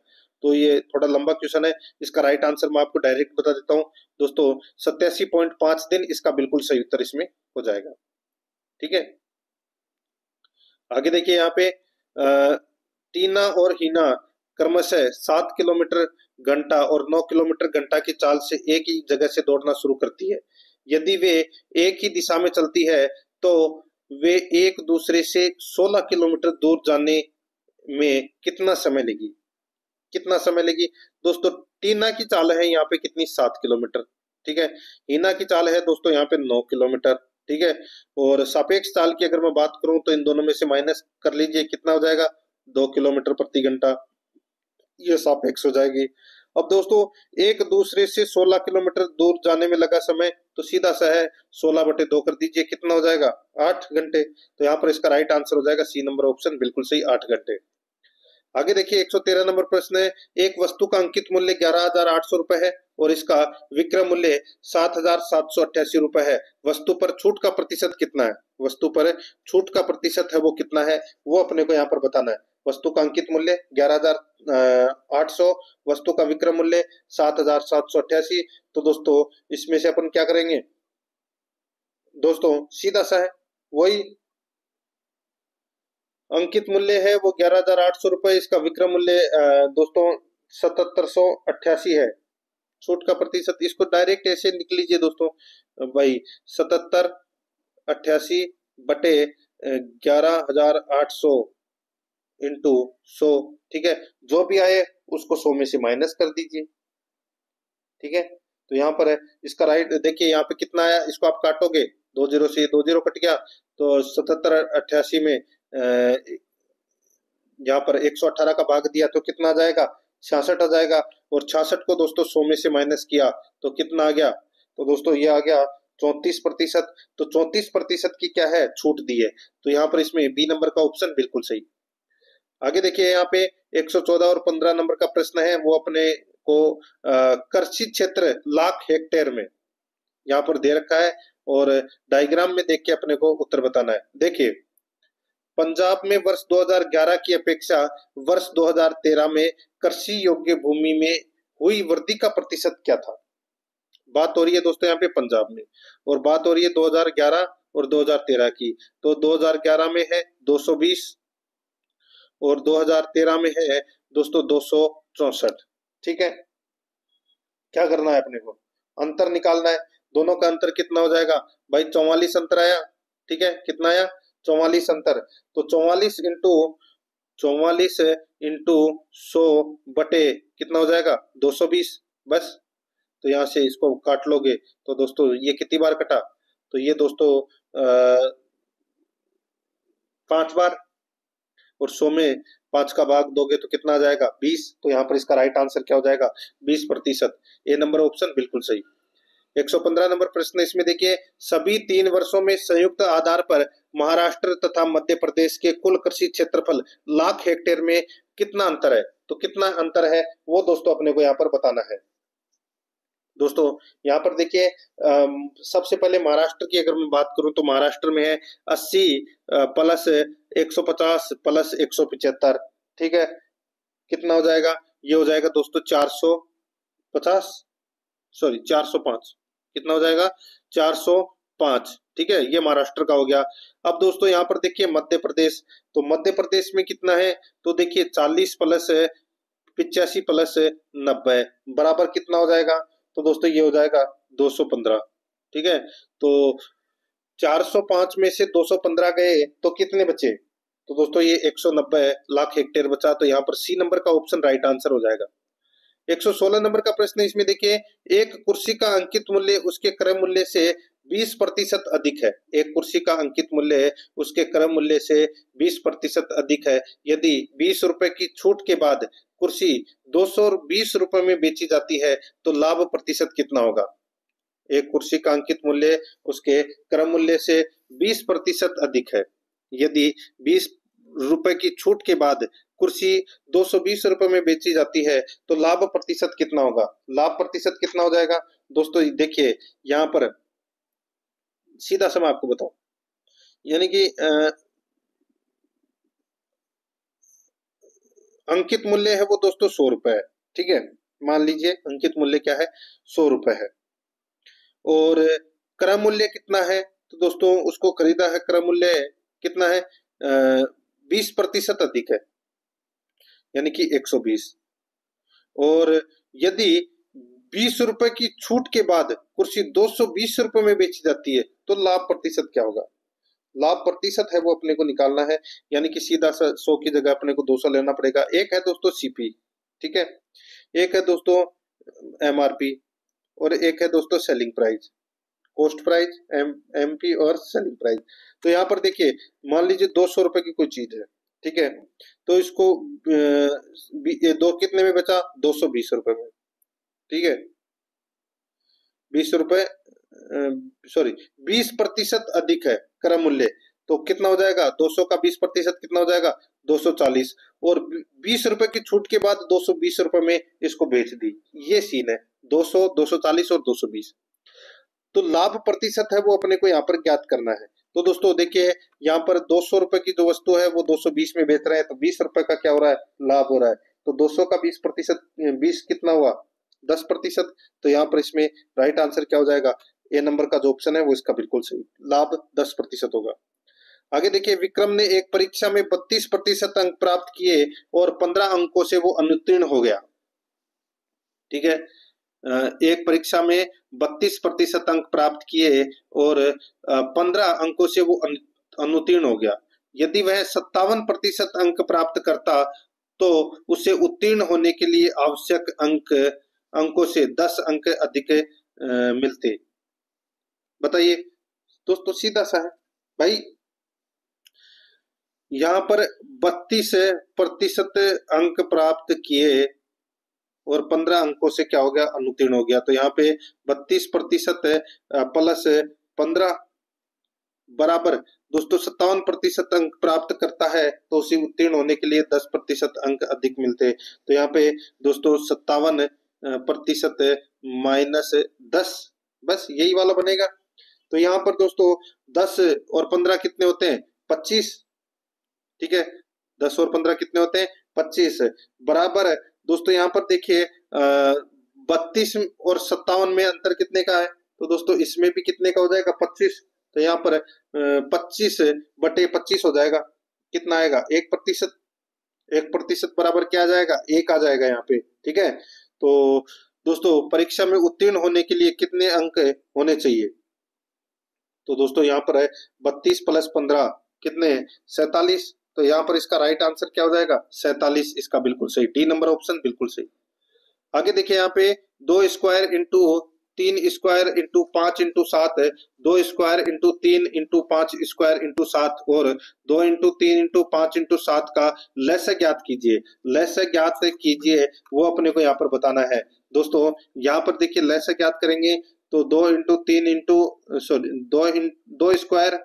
Speaker 1: तो ये थोड़ा लंबा क्वेश्चन है, इसका राइट आंसर मैं आपको डायरेक्ट बता देता हूँ दोस्तों 87.5 दिन इसका बिल्कुल सही उत्तर इसमें हो जाएगा। ठीक है, आगे देखिए यहाँ पे टीना और हीना क्रमशः 7 किलोमीटर घंटा और 9 किलोमीटर घंटा की चाल से एक ही जगह से दौड़ना शुरू करती है, यदि वे एक ही दिशा में चलती है तो वे एक दूसरे से 16 किलोमीटर दूर जाने में कितना समय लेगी, कितना समय लेगी। दोस्तों टीना की चाल है यहाँ पे कितनी 7 किलोमीटर, ठीक है, हीना की चाल है दोस्तों यहाँ पे 9 किलोमीटर, ठीक है, और सापेक्ष चाल की अगर मैं बात करूं तो इन दोनों में से माइनस कर लीजिए, कितना हो जाएगा 2 किलोमीटर प्रति घंटा, ये सापेक्ष हो जाएगी। अब दोस्तों एक दूसरे से 16 किलोमीटर दूर जाने में लगा समय, तो सीधा सा है 16 बटे 2 कर दीजिए, कितना हो जाएगा 8 घंटे, तो यहाँ पर इसका राइट आंसर हो जाएगा सी नंबर ऑप्शन बिल्कुल सही 8 घंटे। आगे देखिए 113 नंबर प्रश्न है, एक वस्तु का अंकित मूल्य 11,800 रुपए है और इसका विक्रय मूल्य 7,788 रुपए है, वस्तु पर छूट का प्रतिशत कितना है, वस्तु पर छूट का प्रतिशत है वो कितना है, वो अपने को यहाँ पर बताना है। वस्तु का अंकित मूल्य 11,800, वस्तु का विक्रय मूल्य 7,788, तो दोस्तों इसमें से अपन क्या करेंगे दोस्तों सीधा सा है वही अंकित मूल्य है वो 11,800 रुपए, इसका विक्रय मूल्य दोस्तों 7,788 है, छूट का प्रतिशत इसको डायरेक्ट ऐसे लिख लीजिए दोस्तों भाई 7,788 बटे 11,800 इंटू 100, ठीक है, जो भी आए उसको 100 में से माइनस कर दीजिए, ठीक है, तो यहाँ पर है इसका राइट देखिए यहाँ पे कितना आया, इसको आप काटोगे 2 जीरो से 2 जीरो कट गया, तो 7,788 में यहाँ पर 118 का भाग दिया तो कितना आ जाएगा 66 आ जाएगा, और 66 को दोस्तों 100 में से माइनस किया तो कितना आ गया, तो दोस्तों ये आ गया 34%, तो 34% की क्या है छूट दी है, तो यहाँ पर इसमें बी नंबर का ऑप्शन बिल्कुल सही। आगे देखिए यहाँ पे 114 और 15 नंबर का प्रश्न है, वो अपने को कृषि क्षेत्र लाख हेक्टेयर में यहाँ पर दे रखा है, और डायग्राम में देख के अपने को उत्तर बताना है। देखिए पंजाब में वर्ष 2011 की अपेक्षा वर्ष 2013 में कृषि योग्य भूमि में हुई वृद्धि का प्रतिशत क्या था, बात हो रही है दोस्तों यहाँ पे पंजाब में, और बात हो रही है 2011 और 2013 की, तो 2011 में है 220 और 2013 में है दोस्तों 200, 64। ठीक है, क्या करना है अपने को, अंतर निकालना है। दोनों का अंतर कितना हो जाएगा भाई, 44 अंतर आया। ठीक है, कितना आया, 44 अंतर। तो 44 इंटू 100 बटे कितना हो जाएगा, 220। बस, तो यहाँ से इसको काट लोगे तो दोस्तों ये कितनी बार कटा, तो ये दोस्तों 5 बार। और 100 में 5 का भाग दोगे तो कितना आ जाएगा, 20। तो यहाँ पर इसका राइट आंसर क्या हो जाएगा, 20%। ए नंबर ऑप्शन बिल्कुल सही। 115 नंबर प्रश्न इसमें देखिए, सभी 3 वर्षों में संयुक्त आधार पर महाराष्ट्र तथा मध्य प्रदेश के कुल कृषि क्षेत्रफल लाख हेक्टेयर में कितना अंतर है। तो कितना अंतर है वो दोस्तों अपने को यहाँ पर बताना है। दोस्तों यहाँ पर देखिए, सबसे पहले महाराष्ट्र की अगर मैं बात करूं तो महाराष्ट्र में है 80 प्लस 150 प्लस 175। ठीक है, कितना हो जाएगा, ये हो जाएगा दोस्तों 450, सॉरी 405। कितना हो जाएगा, 405। ठीक है, ये महाराष्ट्र का हो गया। अब दोस्तों यहाँ पर देखिए मध्य प्रदेश, तो मध्य प्रदेश में कितना है, तो देखिए 40 प्लस 85 प्लस 90 बराबर कितना हो जाएगा, तो दोस्तों ये हो जाएगा 215। ठीक है, तो 405 में से 215 गए तो कितने बचे, तो दोस्तों ये 190 लाख हेक्टेयर बचा। तो यहाँ पर सी नंबर का ऑप्शन राइट आंसर हो जाएगा। 116 नंबर का प्रश्न इसमें देखिए, एक कुर्सी का अंकित मूल्य उसके क्रय मूल्य से 20% अधिक है। एक कुर्सी का अंकित मूल्य उसके क्रय मूल्य से 20% अधिक है। यदि 20 रुपए की छूट के बाद कुर्सी 220 रुपए में बेची जाती है तो लाभ प्रतिशत कितना होगा। एक कुर्सी का अंकित मूल्य उसके क्रय मूल्य से 20% अधिक है। यदि 20 रुपए की छूट के बाद कुर्सी 220 रुपए में बेची जाती है तो लाभ प्रतिशत कितना होगा। लाभ प्रतिशत कितना हो जाएगा दोस्तों, देखिए यहाँ पर सीधा सा मैं आपको बताऊं, यानी कि अंकित मूल्य है वो दोस्तों 100 रुपए है। ठीक है, मान लीजिए अंकित मूल्य क्या है, 100 रुपए है, और क्रय मूल्य कितना है, तो दोस्तों उसको खरीदा है, क्रय मूल्य कितना है, 20% अधिक है, यानी कि 120। और यदि 20 रुपए की छूट के बाद कुर्सी 220 रुपए में बेची जाती है तो लाभ प्रतिशत क्या होगा। लाभ प्रतिशत है वो अपने को निकालना है, यानी कि सीधा 100 की जगह अपने को 200 लेना पड़ेगा। एक है दोस्तों सीपी, ठीक है, एक है दोस्तों एमआरपी, और एक है दोस्तों selling price, cost price, MP और सेलिंग प्राइस। तो यहाँ पर देखिए मान लीजिए 200 रुपए की कोई चीज है, ठीक है, तो इसको दो कितने में बेचा, 220 रुपए में। ठीक है, 20 रुपए सॉरी 20% अधिक है क्रय मूल्य, तो कितना हो जाएगा, 200 का 20% कितना हो जाएगा, 240। और 20 रुपए की छूट के बाद 220 रुपए में इसको बेच दी। ये सीन है, 200, 240 और 220। तो लाभ प्रतिशत है वो अपने को यहाँ पर ज्ञात करना है। तो दोस्तों देखिए यहाँ पर 200 रुपए की जो वस्तु है वो 220 में बेच रहे हैं, तो 20 रुपए का क्या हो रहा है, लाभ हो रहा है। तो 200 का 20%, 20 कितना हुआ, 10%। तो यहाँ पर इसमें राइट आंसर क्या हो जाएगा, ए नंबर का जो ऑप्शन है वो इसका बिल्कुल सही, लाभ 10% होगा। आगे देखिए, विक्रम ने एक परीक्षा में 32% अंक प्राप्त किए और 15 अंकों से वो अनुत्तीर्ण हो गया। ठीक है, एक परीक्षा में 32% अंक प्राप्त किए और 15 अंकों से वो अनुत्तीर्ण हो गया। यदि वह 57% अंक प्राप्त करता तो उसे उत्तीर्ण होने के लिए आवश्यक अंकों से 10 अंक अधिक मिलते। बताइए दोस्तों, सीधा सा है भाई, यहाँ पर 32% अंक प्राप्त किए और 15 अंकों से क्या हो गया, अनुत्तीर्ण हो गया। तो यहाँ पे 32% प्लस 15 बराबर दोस्तों 57% अंक प्राप्त करता है तो उसे उत्तीर्ण होने के लिए 10% अंक अधिक मिलते। तो यहाँ पे दोस्तों 57% माइनस 10, बस यही वाला बनेगा। तो यहाँ पर दोस्तों 10 और 15 कितने होते हैं, 25। ठीक है, 10 और 15 कितने होते हैं, 25 बराबर। दोस्तों यहाँ पर देखिए 32 और 57 में अंतर कितने का है, तो दोस्तों इसमें भी कितने का हो जाएगा, 25। तो यहाँ पर 25 बटे 25 हो जाएगा, कितना आएगा, 1%। 1% बराबर क्या आ जाएगा, 1 आ जाएगा यहाँ पे। ठीक है, तो दोस्तों परीक्षा में उत्तीर्ण होने के लिए कितने अंक होने चाहिए? तो दोस्तों यहाँ पर है 32 + 15 कितने, 47। तो यहाँ पर इसका राइट आंसर क्या हो जाएगा, 47। इसका बिल्कुल सही, डी नंबर ऑप्शन बिल्कुल सही। आगे देखिए यहाँ पे 2 square into 3 square into 5 into 7 है, 2 square into 3 into 5 square into 7 और 2 इंटू 3 इंटू 5 इंटू 7 का लस्य ज्ञात कीजिए। लस्य ज्ञात कीजिए वो अपने को यहाँ पर बताना है। दोस्तों यहाँ पर देखिए लस्य ज्ञात करेंगे तो 2 into 3 into sorry 2 square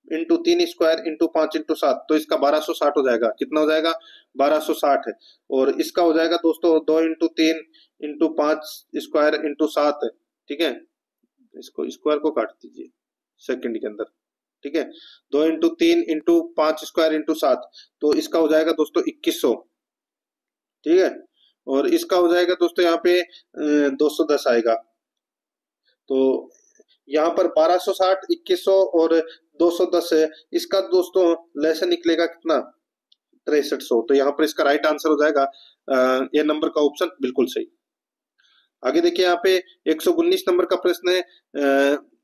Speaker 1: into 3 square into 5 into 7, तो इसका 1260 हो जाएगा। कितना हो जाएगा, 1260 है। और इसका हो जाएगा दोस्तों 2 इंटू 3 इंटू 5 स्क्वायर इंटू 7। ठीक है, इसको स्क्वायर को काट दीजिए सेकंड के अंदर। ठीक है, 2 इंटू 3 इंटू 5 स्क्वायर इंटू 7, तो इसका हो जाएगा दोस्तों 2100। ठीक है, और इसका हो जाएगा दोस्तों यहाँ पे 210 आएगा। तो यहाँ पर 1260, 2100 और 210 है। इसका दोस्तों लेसन निकलेगा कितना, 6300। तो यहाँ पर इसका राइट आंसर हो जाएगा ये नंबर का ऑप्शन बिल्कुल सही। आगे देखिए यहाँ पे 119 नंबर का प्रश्न है,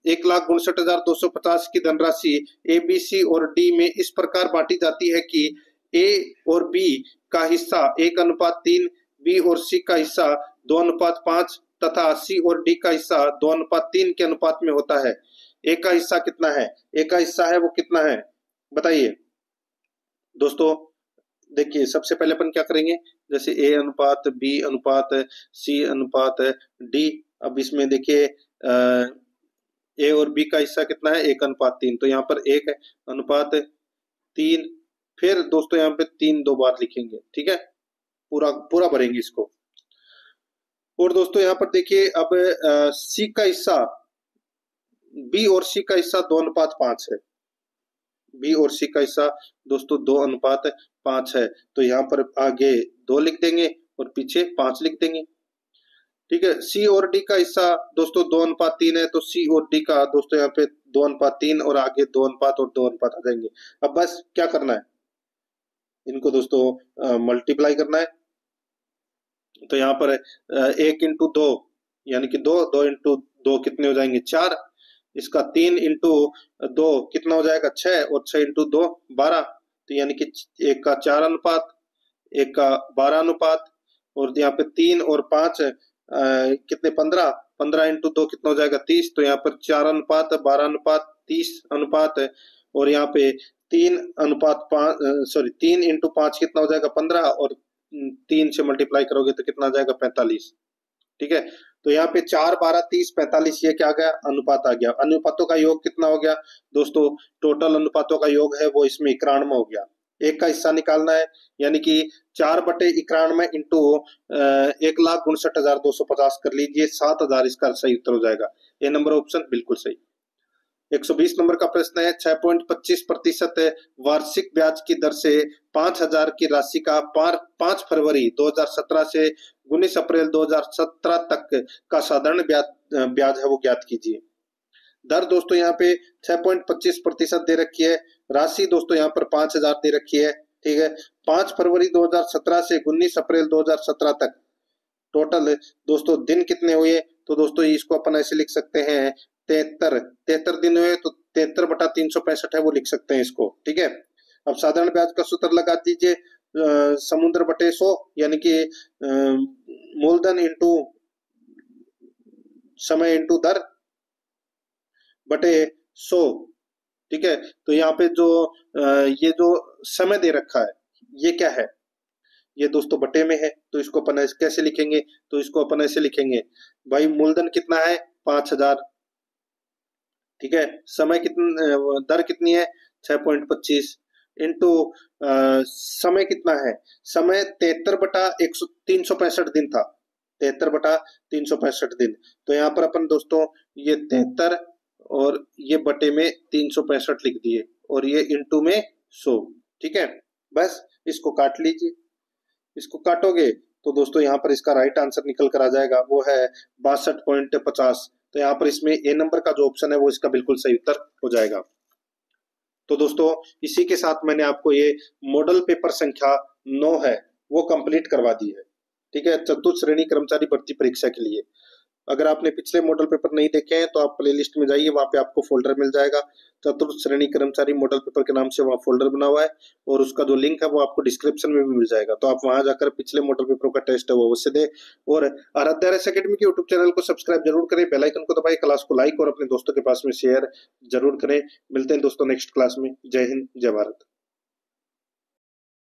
Speaker 1: 1,59,250 की धनराशि ए, बी, सी और डी में इस प्रकार बांटी जाती है कि ए और बी का हिस्सा 1:3, बी और सी का हिस्सा 2:5 तथा सी और डी का हिस्सा 2:3 के अनुपात में होता है। ए का हिस्सा कितना है, ए का हिस्सा है वो कितना है बताइए। दोस्तों देखिए सबसे पहले अपन क्या करेंगे, जैसे ए अनुपात बी अनुपात सी अनुपात डी। अब इसमें देखिए ए और बी का हिस्सा कितना है, 1:3, तो यहाँ पर 1:3। फिर दोस्तों यहाँ पे 3 2 बार लिखेंगे। ठीक है, पूरा पूरा भरेंगे इसको। और दोस्तों यहाँ पर देखिए अब सी का हिस्सा, बी और सी का हिस्सा 2:5 है। बी और सी का हिस्सा दोस्तों 2:5 है। तो यहाँ पर आगे 2 लिख देंगे और पीछे 5 लिख देंगे। ठीक है, सी और डी का हिस्सा दोस्तों 2:3 है, तो सी और डी का दोस्तों यहाँ पे 2:3 और आगे 2:5 और 2:5 आ जाएंगे। अब बस क्या करना है, इनको दोस्तों मल्टीप्लाई करना है। तो यहाँ पर 1 इंटू 2 यानी कि 2, 2 इंटू 2 कितने हो जाएंगे, 4। इसका 3 इंटू 2 कितना हो जाएगा, 6 और 6 इंटू 2 12। तो यानी कि एक का 4 अनुपात, एक का 12 अनुपात, और यहाँ पे 3 और 5 कितने 15, 15 इंटू 2 कितना हो जाएगा 30। तो यहाँ पर 4 अनुपात 12 अनुपात 30 अनुपात है। और यहाँ पे 3 इंटू 5 कितना हो जाएगा 15, और 3 से मल्टीप्लाई करोगे तो कितना आ जाएगा 45। ठीक है, तो यहाँ पे 4 12 30 45 ये क्या आ गया, अनुपात आ गया। अनुपातों का योग कितना हो गया दोस्तों, टोटल अनुपातों का योग है वो इसमें 91 हो गया। एक का हिस्सा निकालना है, यानी कि 4/91 इंटू 1,59,250 कर लीजिए, 7,000 इसका सही उत्तर हो जाएगा। ये नंबर ऑप्शन बिल्कुल सही। 120 नंबर का प्रश्न है, 6.25% वार्षिक ब्याज की दर से 5,000 की राशि का 5 फरवरी 2017 से 19 अप्रैल 2017 तक का साधारण ब्याज है वो ज्ञात कीजिए। दर दोस्तों यहाँ पे 6.25% दे रखी है, राशि दोस्तों यहाँ पर 5,000 दे रखी है। ठीक है, 5 फरवरी 2017 से 19 अप्रैल 2017 तक टोटल दोस्तों दिन कितने हुए, तो दोस्तों इसको अपन ऐसे लिख सकते हैं 73 दिन हुए, तो 73/365 है वो लिख सकते हैं इसको। ठीक है, अब साधारण ब्याज का सूत्र लगा दीजिए, समुद्र बटे 100 यानी कि मूलधन इंटू समय इंटू दर बटे 100। ठीक है, तो यहाँ पे जो ये जो समय दे रखा है ये क्या है, ये दोस्तों बटे में है, तो इसको अपन कैसे लिखेंगे, तो इसको अपन ऐसे लिखेंगे भाई, मूलधन कितना है 5,000। ठीक है, समय कितना, दर कितनी है 6.25 इंटू समय कितना है, समय 73/365 दिन था, 73/365 दिन। तो यहाँ पर अपन दोस्तों ये 73 और ये बटे में 365 लिख दिए, और ये इंटू में 100। ठीक है, बस इसको काट लीजिए। इसको काटोगे तो दोस्तों यहाँ पर इसका राइट आंसर निकल कर आ जाएगा, वो है 62.50। तो यहाँ पर इसमें ए नंबर का जो ऑप्शन है वो इसका बिल्कुल सही उत्तर हो जाएगा। तो दोस्तों इसी के साथ मैंने आपको ये मॉडल पेपर संख्या 9 है वो कंप्लीट करवा दी है। ठीक है, चतुर्थ श्रेणी कर्मचारी भर्ती परीक्षा के लिए। अगर आपने पिछले मॉडल पेपर नहीं देखे हैं तो आप प्लेलिस्ट में जाइए, वहां पे आपको फोल्डर मिल जाएगा चतुर्थ श्रेणी कर्मचारी मॉडल पेपर के नाम से, वहाँ फोल्डर बना हुआ है और उसका जो लिंक है वो आपको डिस्क्रिप्शन में भी मिल जाएगा। तो आप वहां जाकर पिछले मॉडल पेपर का टेस्ट है वो अवश्य दें और आराध्या रेस एकेडमी के यूट्यूब चैनल को सब्सक्राइब जरूर करें, बेल आइकन को दबाएं, क्लास को लाइक और अपने दोस्तों के पास में शेयर जरूर करें। मिलते हैं दोस्तों नेक्स्ट क्लास में। जय हिंद, जय भारत।